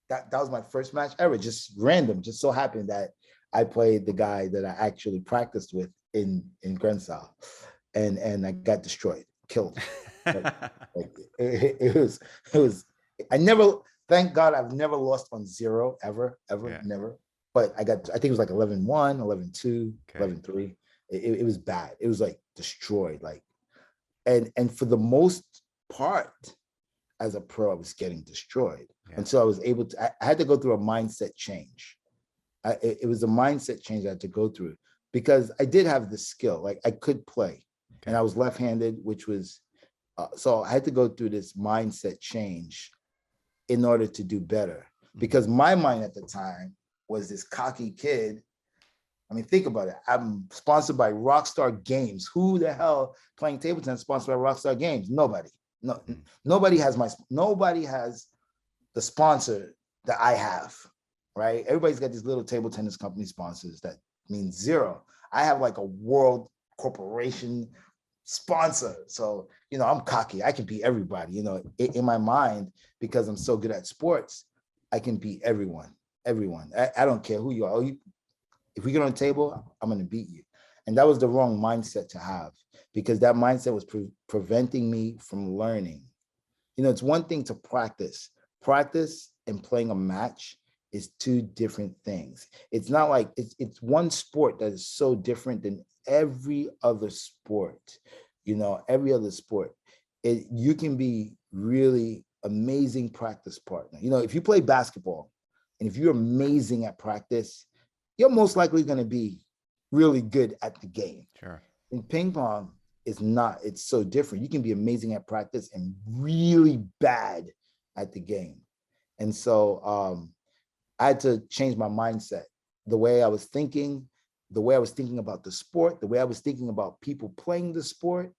[SPEAKER 2] That was my first match ever, just random, just so happened that I played the guy that I actually practiced with in Grenzau, and I got destroyed, killed. It was, thank God I've never lost on zero, ever, never. But I think it was like 11-1, 11-2, 11-3. It was bad. It was like destroyed. And for the most part, as a pro, I was getting destroyed until I was able to. I had to go through a mindset change. It was a mindset change I had to go through because I did have the skill. Like I could play, and I was left-handed, which was so I had to go through this mindset change in order to do better. Because my mind at the time was this cocky kid. I mean, think about it. I'm sponsored by Rockstar Games. Who the hell playing table tennis sponsored by Rockstar Games? Nobody. No, nobody has the sponsor that I have, right? Everybody's got these little table tennis company sponsors that means zero. I have like a world corporation sponsor. So, I'm cocky. I can beat everybody, in my mind, because I'm so good at sports, I can beat everyone. I don't care who you are. If we get on the table, I'm going to beat you. And that was the wrong mindset to have, because that mindset was preventing me from learning. It's one thing to practice. Practice and playing a match is two different things. It's not like it's one sport that is so different than every other sport. Every other sport, you can be really amazing practice partner. If you play basketball and if you're amazing at practice, you're most likely going to be really good at the game.
[SPEAKER 1] Sure.
[SPEAKER 2] In ping pong, it's not. It's so different. You can be amazing at practice and really bad at the game. And so I had to change my mindset, the way I was thinking about the sport, the way I was thinking about people playing the sport.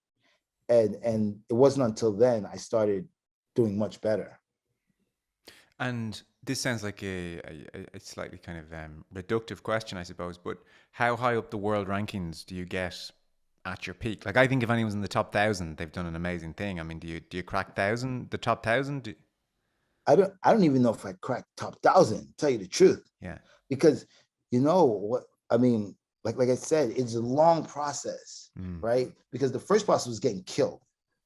[SPEAKER 2] And it wasn't until then I started doing much better.
[SPEAKER 1] And this sounds like a slightly kind of reductive question, I suppose, but how high up the world rankings do you get at your peak? Like, I think if anyone's in the top 1,000, they've done an amazing thing. I mean, do you crack the top 1,000?
[SPEAKER 2] I don't even know if I cracked top 1,000, tell you the truth.
[SPEAKER 1] Yeah.
[SPEAKER 2] Because what I mean, like I said, it's a long process, right? Because the first process was getting killed.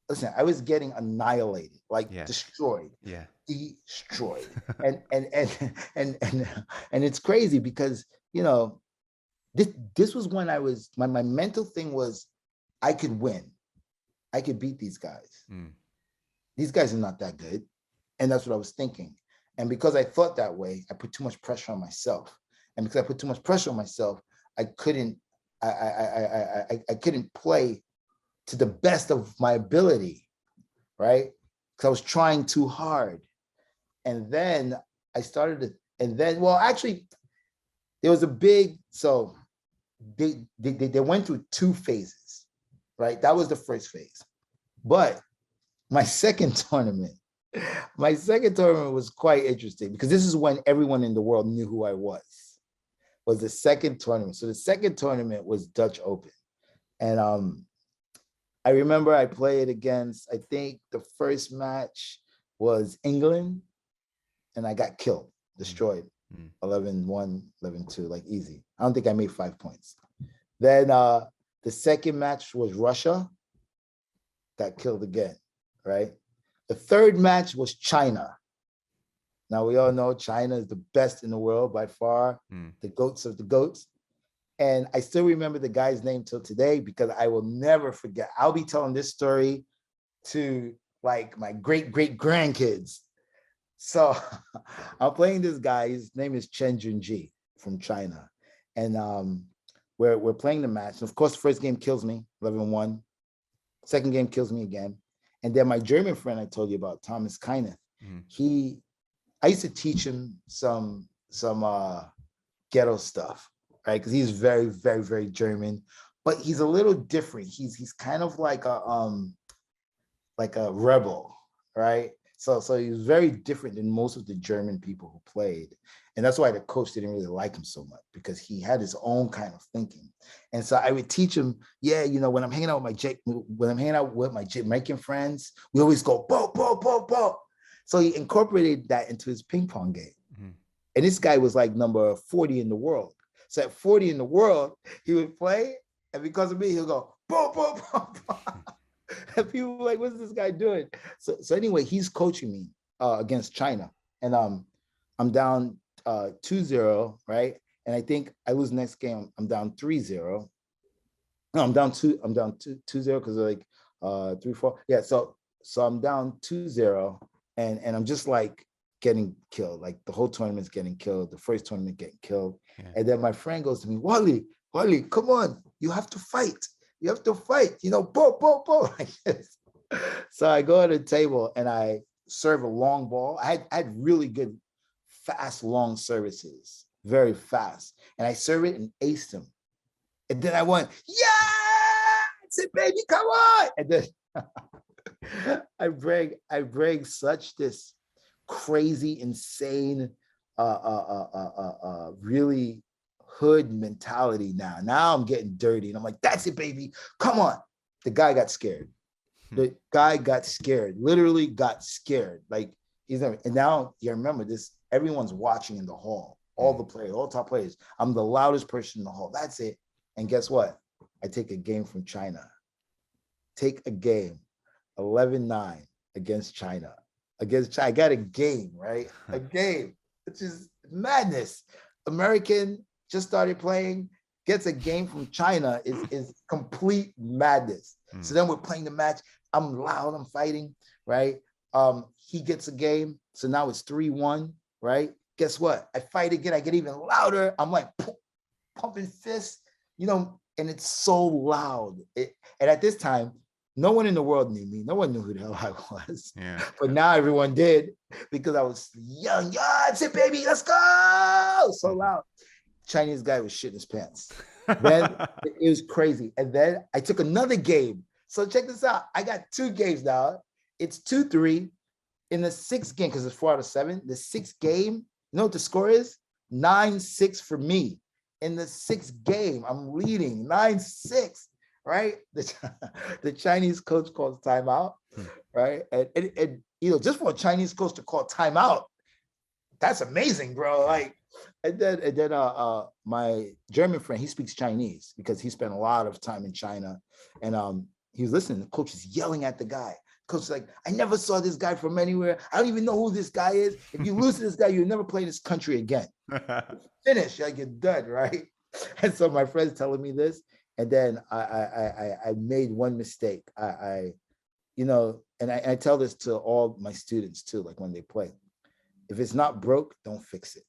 [SPEAKER 2] Listen, I was getting annihilated, destroyed.
[SPEAKER 1] Yeah.
[SPEAKER 2] Destroyed. and it's crazy because, this was when I was, my mental thing was, I could win. I could beat these guys. These guys are not that good. And that's what I was thinking. And because I thought that way, I put too much pressure on myself. And because I put too much pressure on myself, I couldn't play to the best of my ability, right? Because I was trying too hard. And then actually, there was so they went through two phases, right? That was the first phase. But my second tournament was quite interesting, because this is when everyone in the world knew who I was the second tournament. So the second tournament was Dutch Open. And I remember I played against, I think the first match was England, and I got killed, destroyed. 11-1, 11-2, like easy. I don't think I made 5 points. Then the second match was Russia, got killed again, right? The third match was China. Now, we all know China is the best in the world by far, the goats of the goats. And I still remember the guy's name till today, because I will never forget. I'll be telling this story to like my great grandkids. So I'm playing this guy. His name is Chen Junji from China. And we're playing the match. And of course, the first game kills me, 11-1. Second game kills me again. And then my German friend I told you about, Thomas Keineth, I used to teach him some ghetto stuff, right? Because he's very, very, very German, but he's a little different. He's kind of like a rebel, right? So he's very different than most of the German people who played. And that's why the coach didn't really like him so much, because he had his own kind of thinking. And so I would teach him, when I'm hanging out with my Jamaican friends, we always go, bo, bo, bo, bo. So he incorporated that into his ping pong game. And this guy was like number 40 in the world. So at 40 in the world, he would play, and because of me, he'll go, bo, bo, bo, bo. And people were like, what's this guy doing? So anyway, he's coaching me against China. And I'm down 2-0, right? And I think I lose next game, I'm down 3-0. No, I'm down 2-0 because like 3-4. Yeah, so I'm down 2-0. And I'm just like getting killed. Like the whole tournament's getting killed. The first tournament getting killed. Yeah. And then my friend goes to me, Wally, come on. You have to fight. Bo, bo, bo. Like this. So I go to the table and I serve a long ball. I had really good, fast, long services. Very fast. And I serve it and aced him. And then I went, yeah, it's it, baby, come on. And then I bring such this crazy, insane, really hood mentality now. Now I'm getting dirty, and I'm like, that's it, baby. Come on. The guy got scared. The guy got scared, literally got scared. Like he's never, and now you remember this, everyone's watching in the hall, all the players, all top players. I'm the loudest person in the hall. That's it. And guess what? I take a game from China. Take a game, 11-9 against China. Against China. I got a game, right? A game. It's just madness. American just started playing, gets a game from China is complete madness. So then we're playing the match. I'm loud, I'm fighting, right? He gets a game. So now it's 3-1, right? Guess what? I fight again. I get even louder. I'm like pumping fists, and it's so loud. And at this time, no one in the world knew me. No one knew who the hell I was.
[SPEAKER 1] Yeah.
[SPEAKER 2] But now everyone did because I was yelling, yeah, that's it, baby. Let's go. So loud. Chinese guy was shitting his pants. Then it was crazy. And then I took another game. So check this out. I got 2 games now. It's 2-3 in the 6th game because it's 4 out of 7. The 6th game, you know what the score is? 9-6 for me. In the 6th game, I'm leading 9-6, right? The Chinese coach calls timeout, right? And just for a Chinese coach to call timeout, that's amazing, bro. Like, and then my German friend, he speaks Chinese because he spent a lot of time in China, and he was listening. The coach is yelling at the guy. Coach is like, I never saw this guy from anywhere. I don't even know who this guy is. If you lose to this guy, you'll never play in this country again. Finish, like you're done, right? And so my friend's telling me this, and then I made one mistake. I tell this to all my students too, like when they play. If it's not broke, don't fix it.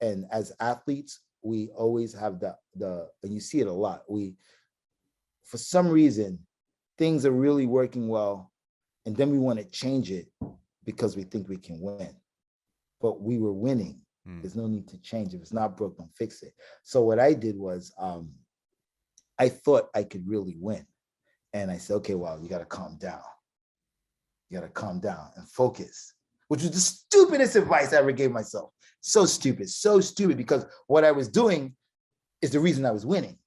[SPEAKER 2] And as athletes, we always have and you see it a lot. For some reason, things are really working well, and then we want to change it because we think we can win. But we were winning. There's no need to change. If it's not broke, don't fix it. So what I did was I thought I could really win. And I said, okay, well, you got to calm down. You got to calm down and focus, which was the stupidest advice I ever gave myself. So stupid, because what I was doing is the reason I was winning,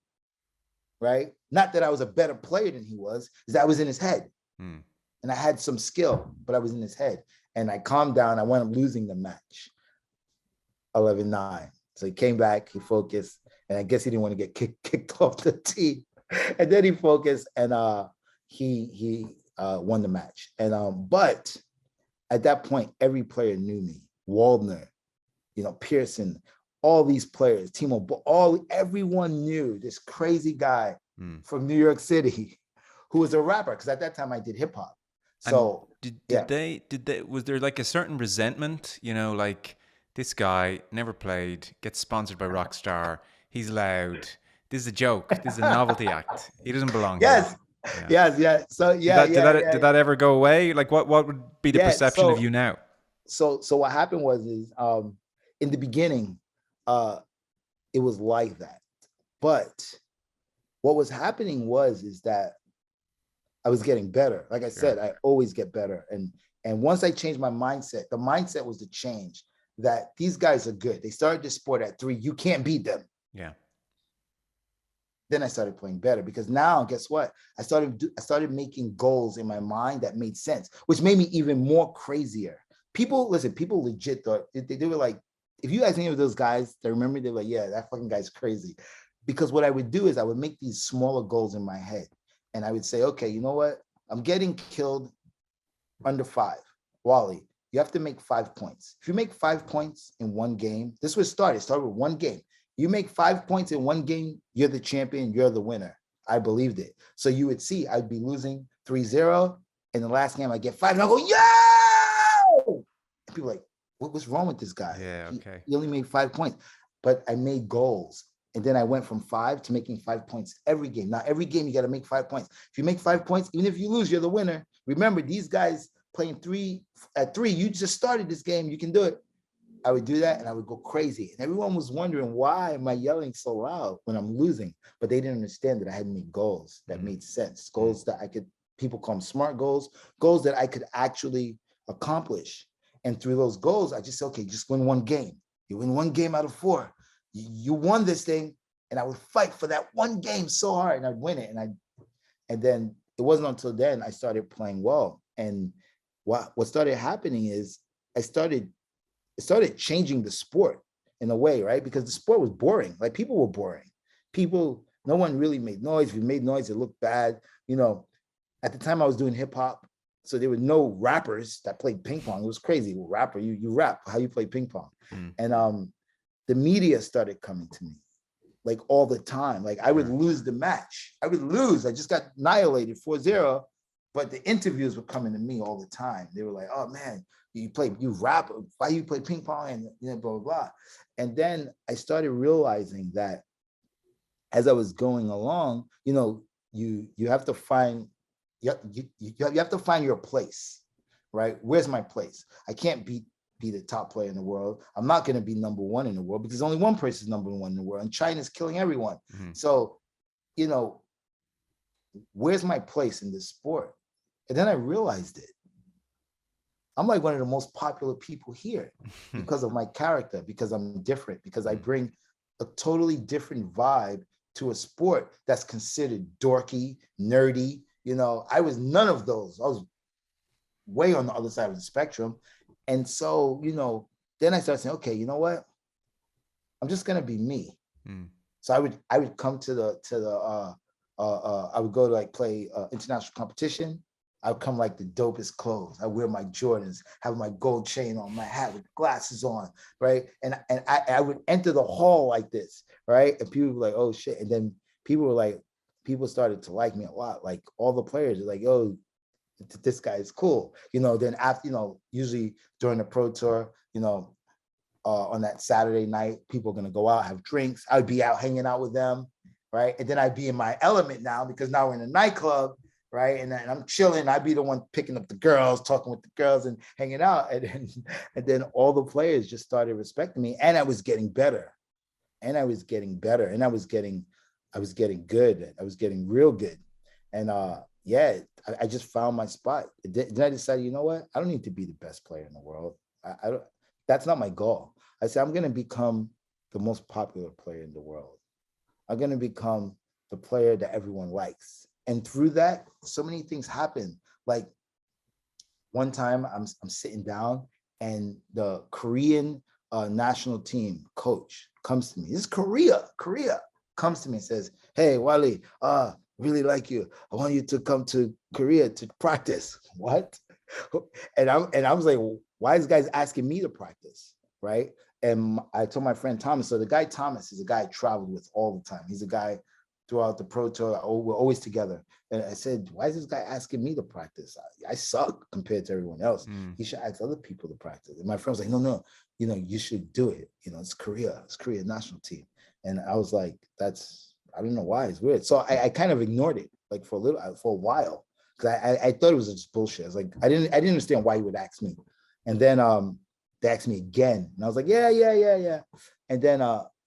[SPEAKER 2] right? Not that I was a better player than he was, is that I was in his head. And I had some skill, but I was in his head. And I calmed down. I wound up losing the match, 11-9. So he came back, he focused, and I guess he didn't want to get kicked off the team. And then he focused, and he won the match. And but at that point, every player knew me. Waldner, Pearson, all these players, Timo, everyone knew this crazy guy from New York City who was a rapper, because at that time I did hip hop. So
[SPEAKER 1] did they was there like a certain resentment, like this guy never played, gets sponsored by Rockstar, he's loud, this is a joke, this is a novelty act, he doesn't belong here.
[SPEAKER 2] Yes. So
[SPEAKER 1] did that ever go away? Like what would be the perception of you now?
[SPEAKER 2] So what happened was in the beginning, it was like that. But what was happening is that I was getting better. Like I said, I always get better. And once I changed my mindset, the mindset was to change that these guys are good. They started this sport at 3. You can't beat them.
[SPEAKER 1] Yeah.
[SPEAKER 2] Then I started playing better, because now, guess what? I started making goals in my mind that made sense, which made me even more crazier. People legit thought, they were like, if you ask any of those guys that remember, they're like, yeah, that fucking guy's crazy. Because what I would do is I would make these smaller goals in my head. And I would say, okay, you know what? I'm getting killed under 5. Wally, you have to make 5 points. If you make 5 points in one game, this was started. It started with one game. You make 5 points in one game, you're the champion, you're the winner. I believed it. So you would see I'd be losing 3-0. In the last game, I get 5, and I go, yo! And people are like, what's wrong with this guy?
[SPEAKER 1] Yeah, okay.
[SPEAKER 2] He only made 5 points. But I made goals. And then I went from 5 to making 5 points every game. Now, every game, you got to make 5 points. If you make 5 points, even if you lose, you're the winner. Remember, these guys playing 3 at 3, you just started this game. You can do it. I would do that, and I would go crazy. And everyone was wondering, why am I yelling so loud when I'm losing? But they didn't understand that I had made goals that made sense, goals that people call them smart goals that I could actually accomplish. And through those goals, I just said, okay, just win one game. You win one game out of 4. You won this thing, and I would fight for that one game so hard, and I'd win it. And then it wasn't until then I started playing well. And what started happening is it started changing the sport in a way, right? Because the sport was boring. Like people were boring. No one really made noise. If you made noise, it looked bad. At the time I was doing hip hop, so there were no rappers that played ping pong. It was crazy. Well, rapper, you rap. How you play ping pong? And the media started coming to me like all the time. Like I would lose the match. I would lose. I just got annihilated 4-0, but the interviews were coming to me all the time. They were like, "Oh man, you rap. Why you play ping pong?" And blah, blah, blah. And then I started realizing that as I was going along, you have to find you have to find your place, right? Where's my place? I can't be the top player in the world. I'm not going to be number one in the world because only one person is number one in the world, and China's killing everyone. So, where's my place in this sport? And then I realized it. I'm like one of the most popular people here because of my character, because I'm different, because I bring a totally different vibe to a sport that's considered dorky, nerdy. I was none of those. I was way on the other side of the spectrum. And so, then I started saying, okay, you know what? I'm just gonna be me. So I would come to I would go to like play international competition. I would come like the dopest clothes. I wear my Jordans, have my gold chain on, my hat with glasses on, right? And I would enter the hall like this, right? And people were like, oh shit. And then people started to like me a lot. Like all the players are like, oh, this guy is cool. Then after, usually during the pro tour, on that Saturday night, people are gonna go out, have drinks. I'd be out hanging out with them, right? And then I'd be in my element now because now we're in a nightclub, right? And I'm chilling. I'd be the one picking up the girls, talking with the girls and hanging out. And then all the players just started respecting me. And I was getting better. And I was getting better. And I was getting good. I was getting real good. And I just found my spot. Then I decided, you know what? I don't need to be the best player in the world. I don't. That's not my goal. I said, I'm going to become the most popular player in the world. I'm going to become the player that everyone likes. And through that, so many things happen. Like one time I'm sitting down and the Korean national team coach comes to me. This is Korea comes to me and says, hey, Wally, really like you. I want you to come to Korea to practice. What? And I was like, why is guys asking me to practice, right? And I told my friend Thomas. So the guy Thomas is a guy I traveled with all the time. He's a guy throughout the pro tour. We're always together. And I said, why is this guy asking me to practice? I suck compared to everyone else. He should ask other people to practice. And my friend was like, no, you should do it. It's Korea national team. And I was like, I don't know why, it's weird. So I kind of ignored it like for a while. Because I thought it was just bullshit. I was like, I didn't understand why he would ask me. And then they asked me again. And I was like, yeah. And then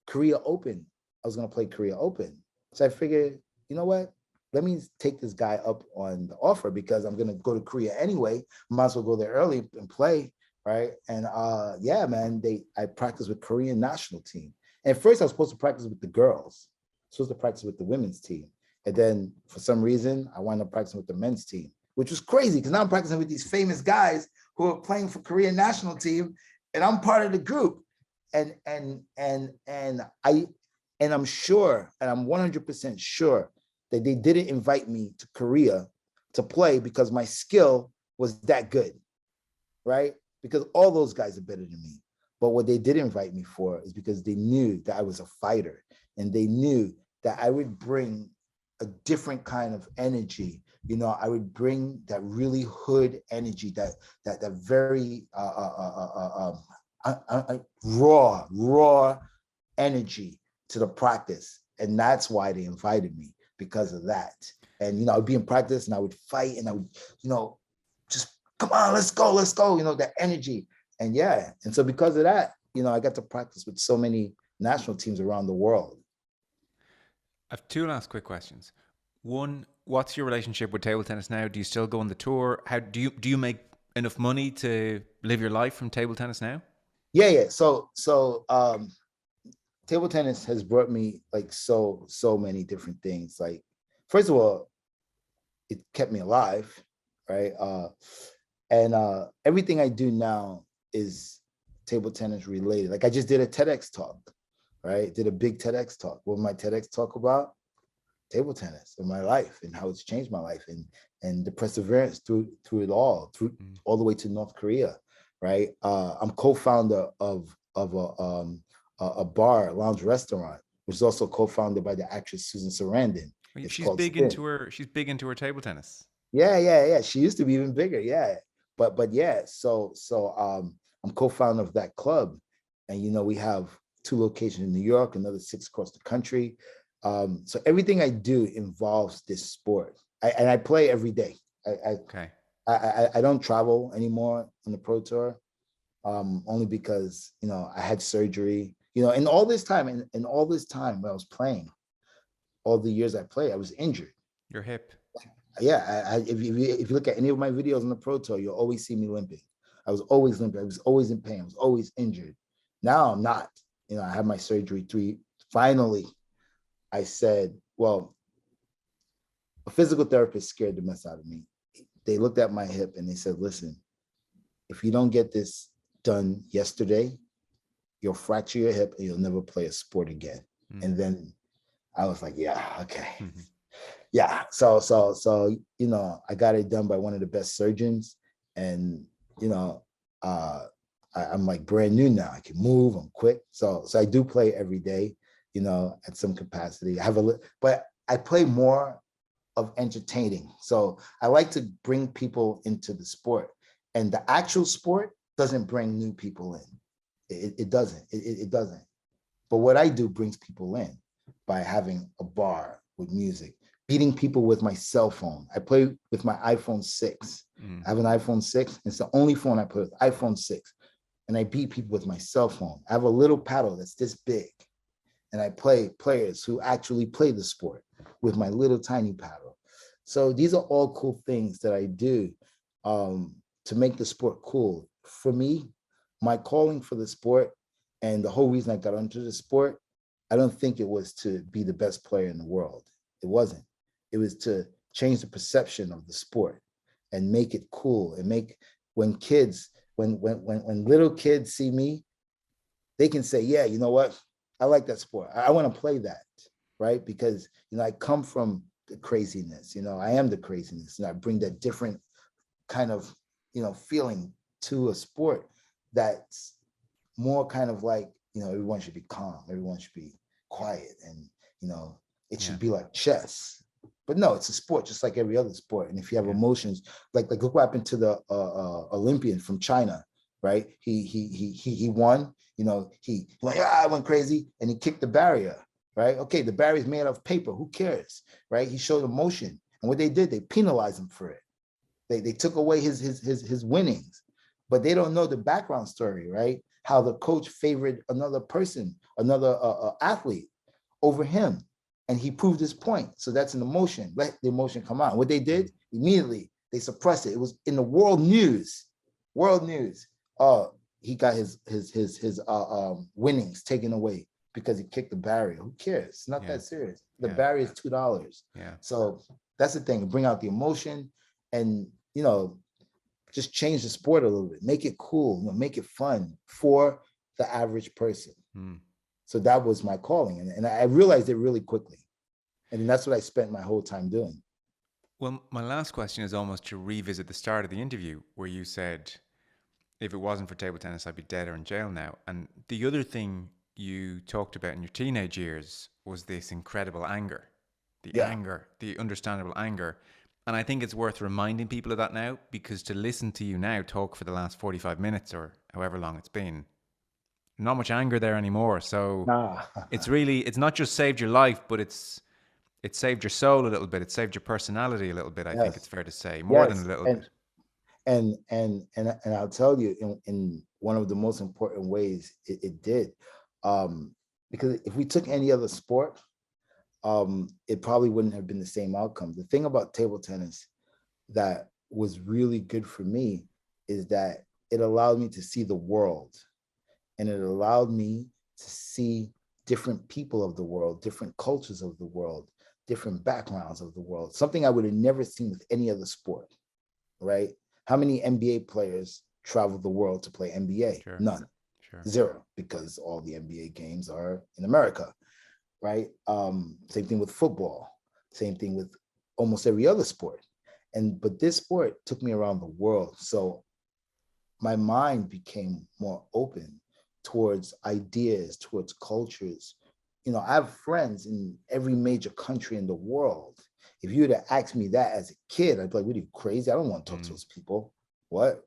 [SPEAKER 2] Korea Open, I was gonna play Korea Open. So I figured, you know what? Let me take this guy up on the offer because I'm gonna go to Korea anyway. Might as well go there early and play, right? And man, I practiced with Korean national team. And at first I was supposed to practice with the girls. I was supposed to practice with the women's team. And then for some reason, I wound up practicing with the men's team, which was crazy because now I'm practicing with these famous guys who are playing for Korean national team, and I'm part of the group. And I'm sure, and I'm 100% sure that they didn't invite me to Korea to play because my skill was that good, right? Because all those guys are better than me. But what they did invite me for is because they knew that I was a fighter, and they knew that I would bring a different kind of energy. I would bring that really hood energy, that very raw energy to the practice. And that's why they invited me, because of that. And, I'd be in practice and I would fight and I would, just come on, let's go, that energy. And and so because of that, I got to practice with so many national teams around the world.
[SPEAKER 1] I have two last quick questions. One, what's your relationship with table tennis now? Do you still go on the tour? How do you make enough money to live your life from table tennis now?
[SPEAKER 2] Yeah. So table tennis has brought me like so many different things. Like, first of all, it kept me alive, right? And everything I do now is table tennis related. Like I just did a TEDx talk, right? Did a big TEDx talk. What my TEDx talk about? Table tennis in my life and how it's changed my life, and the perseverance through it all, through all the way to North Korea, right? I'm co-founder of a bar, a lounge restaurant, which is also co-founded by the actress Susan Sarandon. It's
[SPEAKER 1] She's
[SPEAKER 2] called
[SPEAKER 1] big
[SPEAKER 2] Spin.
[SPEAKER 1] into her. She's big into her table tennis.
[SPEAKER 2] Yeah. She used to be even bigger. Yeah. But yeah, so I'm co-founder of that club. And we have 2 locations in New York, another 6 across the country. So everything I do involves this sport. And I play every day.
[SPEAKER 1] Okay.
[SPEAKER 2] I don't travel anymore on the pro tour, only because I had surgery. And all this time, and all this time when I was playing, all the years I played, I was injured.
[SPEAKER 1] Your hip.
[SPEAKER 2] Yeah, if you look at any of my videos on the pro tour, you'll always see me limping. I was always limping. I was always in pain. I was always injured. Now I'm not. I had my surgery finally. I said, well, a physical therapist scared the mess out of me. They looked at my hip and they said, listen, if you don't get this done yesterday, you'll fracture your hip and you'll never play a sport again. And then I was like, yeah, okay. Yeah. So, I got it done by one of the best surgeons. And, I'm like brand new now. I can move, I'm quick. So I do play every day, at some capacity. But I play more of entertaining. So I like to bring people into the sport, and the actual sport doesn't bring new people in. It doesn't. It doesn't. But what I do brings people in by having a bar with music, beating people with my cell phone. I play with my iPhone 6. I have an iPhone 6. It's the only phone I play with, iPhone 6. And I beat people with my cell phone. I have a little paddle that's this big. And I play players who actually play the sport with my little tiny paddle. So these are all cool things that I do to make the sport cool. For me, my calling for the sport and the whole reason I got into the sport, I don't think it was to be the best player in the world. It wasn't. It was to change the perception of the sport and make it cool and make when little kids see me, they can say, yeah, you know what? I like that sport. I want to play that, right? Because, I come from the craziness, I am the craziness, and I bring that different kind of, feeling to a sport that's more kind of like, everyone should be calm, everyone should be quiet, and, it should be like chess. But no, it's a sport just like every other sport. And if you have emotions, like look what happened to the Olympian from China, right? He won. He went, I went crazy, and he kicked the barrier, right? Okay, the barrier is made of paper. Who cares, right? He showed emotion, and what they did, they penalized him for it. They took away his winnings, but they don't know the background story, right? How the coach favored another person, another athlete over him, and he proved his point. So that's an emotion. Let the emotion come out. What they did immediately, they suppressed it. It was in the world news. World news. He got his winnings taken away because he kicked the barrier. Who cares? It's not that serious. The barrier is $2.
[SPEAKER 1] Yeah.
[SPEAKER 2] So that's the thing. Bring out the emotion, and just change the sport a little bit. Make it cool. Make it fun for the average person. So that was my calling, and I realized it really quickly, and that's what I spent my whole time doing.
[SPEAKER 1] Well, my last question is almost to revisit the start of the interview where you said, if it wasn't for table tennis, I'd be dead or in jail now. And the other thing you talked about in your teenage years was this incredible anger, the understandable anger. And I think it's worth reminding people of that now, because to listen to you now talk for the last 45 minutes or however long it's been, not much anger there anymore. So it's not just saved your life, but it's saved your soul a little bit. It saved your personality a little bit. I think it's fair to say, more than a little bit.
[SPEAKER 2] And I'll tell you, in one of the most important ways it did, because if we took any other sport, it probably wouldn't have been the same outcome. The thing about table tennis that was really good for me is that it allowed me to see the world, and it allowed me to see different people of the world, different cultures of the world, different backgrounds of the world, something I would have never seen with any other sport, right? How many NBA players travel the world to play NBA?
[SPEAKER 1] Sure.
[SPEAKER 2] None.
[SPEAKER 1] Sure.
[SPEAKER 2] Zero, because all the NBA games are in America, right? Same thing with football, same thing with almost every other sport. But this sport took me around the world. So my mind became more open towards ideas, towards cultures. I have friends in every major country in the world. If you would have asked me that as a kid, I'd be like, "What are you, crazy? I don't want to talk to those people. What?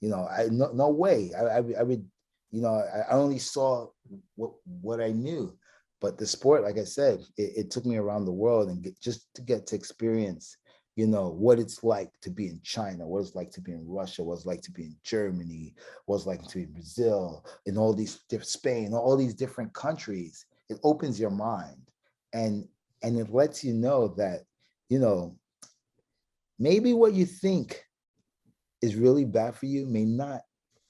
[SPEAKER 2] No way. I would, I only saw what I knew." But the sport, like I said, it took me around the world and just to get to experience, what it's like to be in China, what it's like to be in Russia, what it's like to be in Germany, what it's like to be in Brazil, in all these Spain, all these different countries. It opens your mind, and it lets you know that, maybe what you think is really bad for you may not,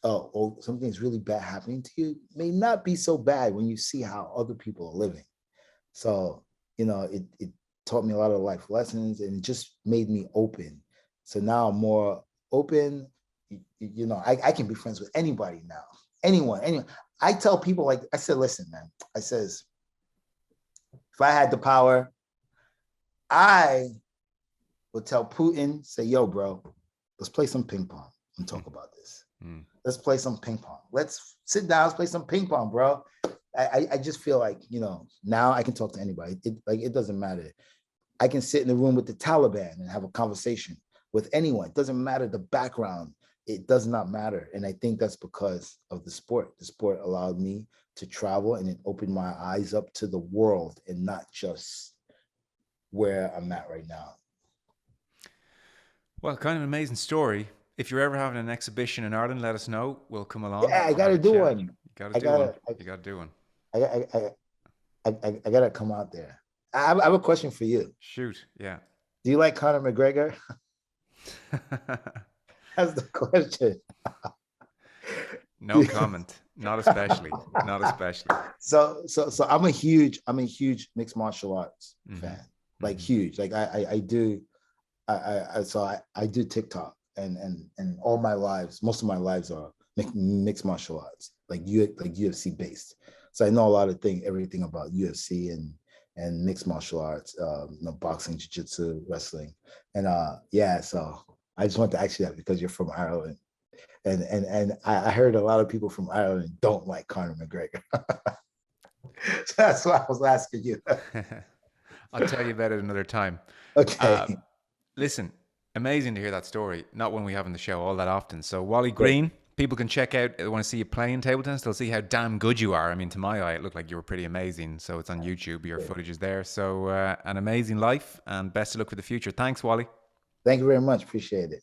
[SPEAKER 2] or something is really bad happening to you may not be so bad when you see how other people are living. So, it taught me a lot of life lessons, and it just made me open. So now I'm more open. I can be friends with anybody now. Anyone. I tell people, like I said, listen, man, I says, if I had the power, I would tell Putin, say, yo, bro, let's play some ping pong and talk about this. Let's play some ping pong. Let's sit down, let's play some ping pong, bro. I just feel like, now I can talk to anybody. It doesn't matter. I can sit in the room with the Taliban and have a conversation with anyone. It doesn't matter the background. It does not matter. And I think that's because of the sport. The sport allowed me to travel, and it opened my eyes up to the world and not just where I'm at right now.
[SPEAKER 1] Well, kind of an amazing story. If you're ever having an exhibition in Ireland, let us know. We'll come along.
[SPEAKER 2] Yeah, I got to do one.
[SPEAKER 1] You got to do one. You got to do one.
[SPEAKER 2] I got to come out there. I have a question for you.
[SPEAKER 1] Shoot, yeah.
[SPEAKER 2] Do you like Conor McGregor? That's the question.
[SPEAKER 1] No comment. Not especially. Not especially.
[SPEAKER 2] So I'm a huge mixed martial arts fan. Like huge. Like I do TikTok and all my lives, most of my lives are mixed martial arts, like UFC based. So I know a lot of everything about UFC and mixed martial arts, boxing, jiu-jitsu, wrestling. And so I just want to ask you that because you're from Ireland. And I heard a lot of people from Ireland don't like Conor McGregor. So that's why I was asking you.
[SPEAKER 1] I'll tell you about it another time.
[SPEAKER 2] Okay.
[SPEAKER 1] Listen, amazing to hear that story. Not one we have on the show all that often. So Wally Green, people can check out. They want to see you playing table tennis. They'll see how damn good you are. I mean, to my eye, it looked like you were pretty amazing. So it's on YouTube. Your footage is there. So an amazing life, and best of luck for the future. Thanks, Wally.
[SPEAKER 2] Thank you very much. Appreciate it.